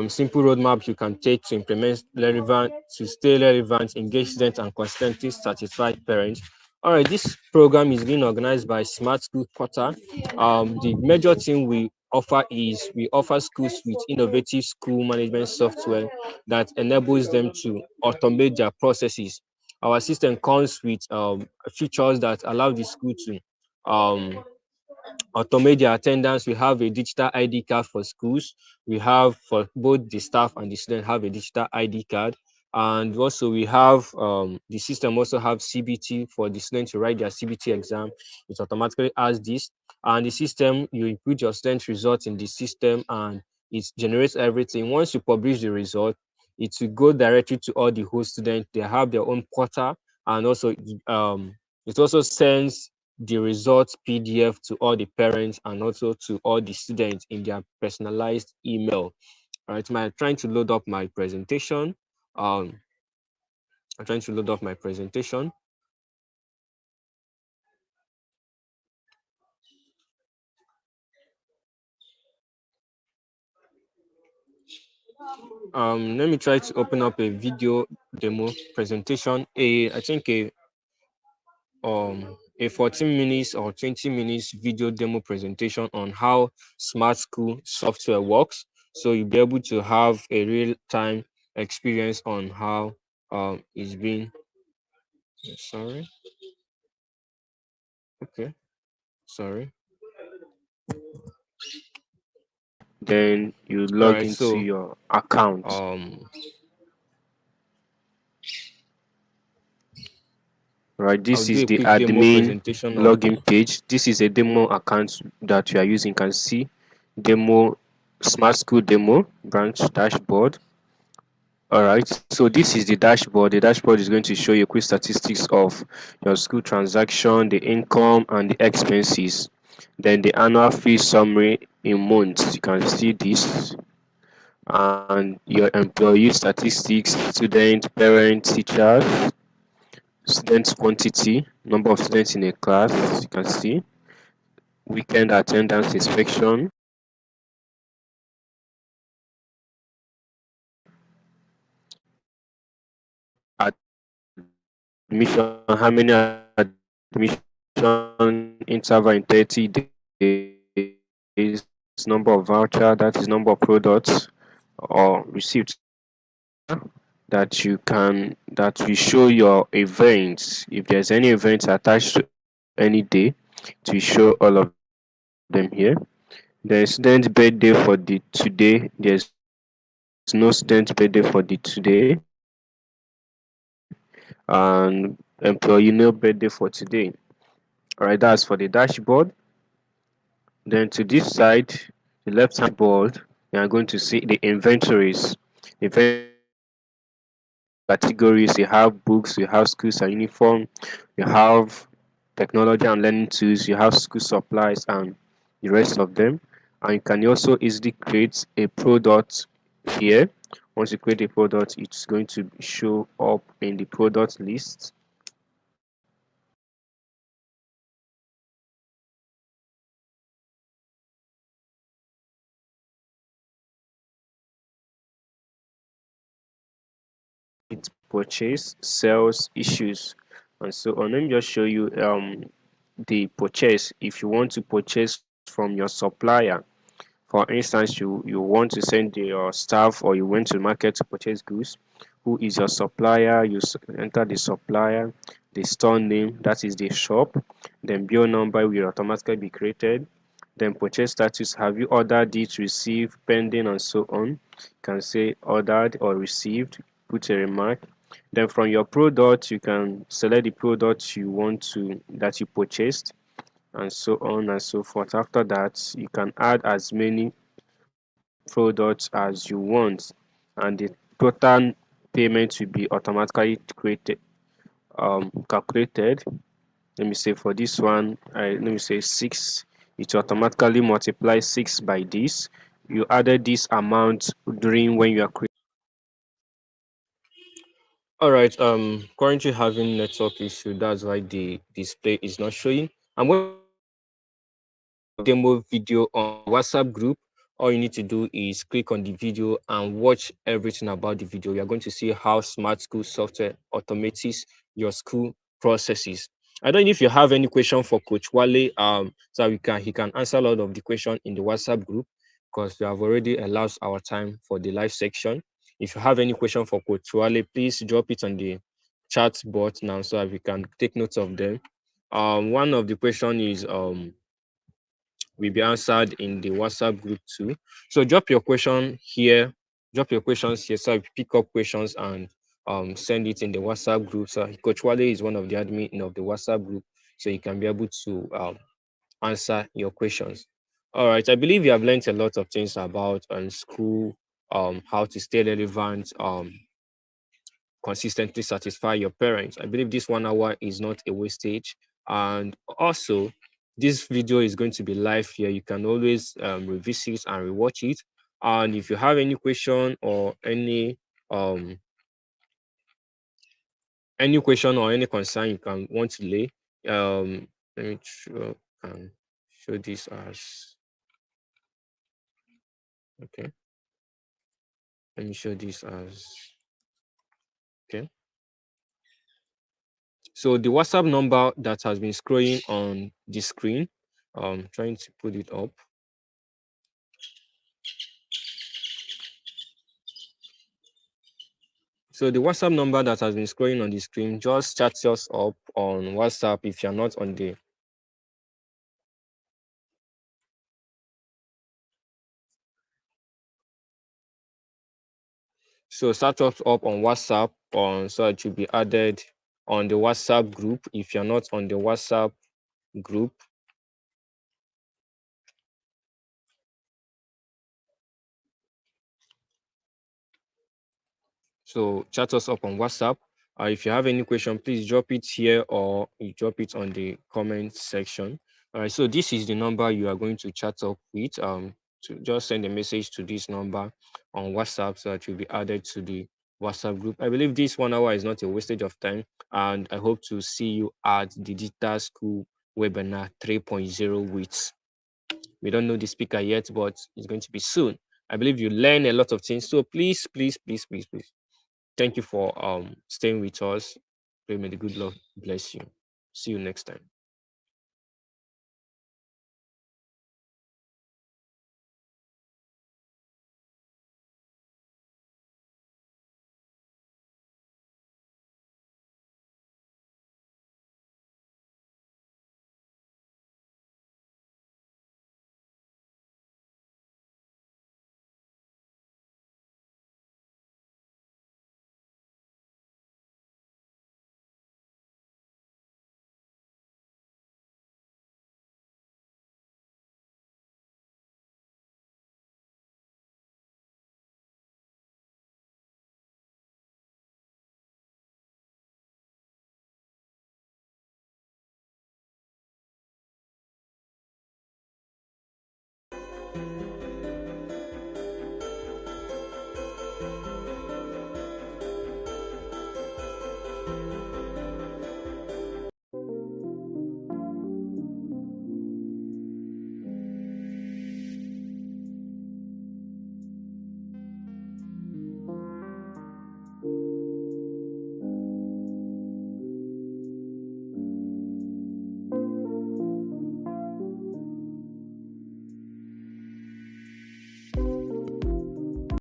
simple roadmap you can take to implement relevant, to stay relevant, engage students, and constantly satisfy parents. All right, this program is being organized by Smart School Portal. The major thing we offer is we offer schools with innovative school management software that enables them to automate their processes. Our system comes with features that allow the school to um, automate their attendance. We have a digital ID card for schools. We have for both the staff and the student have a digital ID card. And also we have the system also have CBT for the student to write their CBT exam. It automatically has this. And the system, you input your student results in the system and it generates everything. Once you publish the result, it will go directly to all the whole students. They have their own portal and also it also sends the results PDF to all the parents and also to all the students in their personalized email. All right, I'm trying to load up my presentation. Um, I'm trying to load up my presentation. Let me try to open up a video demo presentation. A 14 minutes or 20 minutes video demo presentation on how smart school software works. So you'll be able to have a real time experience on how it's been. Sorry. Okay. Sorry. Then you All log right. into So your account. um, Right, I'll this do is a the quick demo admin presentation of. login page. This is a demo account that you are using. You can see demo smart school demo branch dashboard. All right, so this is the dashboard. The dashboard is going to show you quick statistics of your school transaction, the income, and the expenses. Then the annual fee summary in months. You can see this, and your employee statistics, student, parent, teachers, students quantity, number of students in a class. You can see weekend attendance inspection, admission, how many admission interval in 30 days, number of voucher, that is number of products or receipts. That will show your events. If there's any events attached to any day, it will show all of them here. There's student birthday for the today. There's no student birthday for the today. And employee no birthday for today. Alright, that's for the dashboard. Then to this side, the left hand board, you are going to see the inventories. Inventories are categories. You have books, you have schools and uniform, you have technology and learning tools, you have school supplies and the rest of them. And you can also easily create a product here. Once you create a product, it's going to show up in the product list. Purchase, sales, issues, and so on. Let me just show you the purchase. If you want to purchase from your supplier, for instance, you want to send your staff or you went to the market to purchase goods, who is your supplier? You enter the supplier, the store name, that is the shop, then bill number will automatically be created. Then purchase status, have you ordered it, received, pending, and so on. You can say ordered or received, put a remark. Then from your product, you can select the product you want to that you purchased and so on and so forth. After that, you can add as many products as you want, and the total payment will be automatically created, calculated. Let me say for this one, let me say 6. It will automatically multiply 6 by this. You added this amount during when you are creating. All right. Currently having network issue. That's why the display is not showing. I'm going to share this demo video on WhatsApp group All you need to do is click on the video and watch everything about the video. You're going to see how smart school software automates your school processes. I don't know if you have any question for Coach Wale, so he can answer a lot of the question in the WhatsApp group, because we have already elapsed our time for the live section. If you have any question for Coach Wale, please drop it on the chat box now so that we can take notes of them. One of the question is will be answered in the WhatsApp group too. So drop your question here, drop your questions here, so I pick up questions and send it in the WhatsApp group. So Coach Wale is one of the admin of the WhatsApp group, so he can be able to answer your questions. All right, I believe you have learned a lot of things about school, how to stay relevant, consistently satisfy your parents. I believe this 1 hour is not a wastage. And also, this video is going to be live here. You can always revisit and rewatch it. And if you have any question or any question or any concern you can want to lay, let me show this as okay. Let me show this as okay. So the WhatsApp number that has been scrolling on the screen, trying to put it up. So the WhatsApp number that has been scrolling on the screen, just chat us up on WhatsApp if you're not on the. So chat us up on WhatsApp so it will be added on the WhatsApp group. If you're not on the WhatsApp group, so chat us up on WhatsApp. If you have any question, please drop it here or you drop it on the comment section. All right, so this is the number you are going to chat up with. To just send a message to this number on WhatsApp so that you'll be added to the WhatsApp group. I believe this 1 hour is not a wastage of time, and I hope to see you at the Digital School Webinar 3.0 with. We don't know the speaker yet, but it's going to be soon. I believe you learn a lot of things. So please, please, please, please, please. Thank you for staying with us. Pray may the good Lord bless you. See you next time.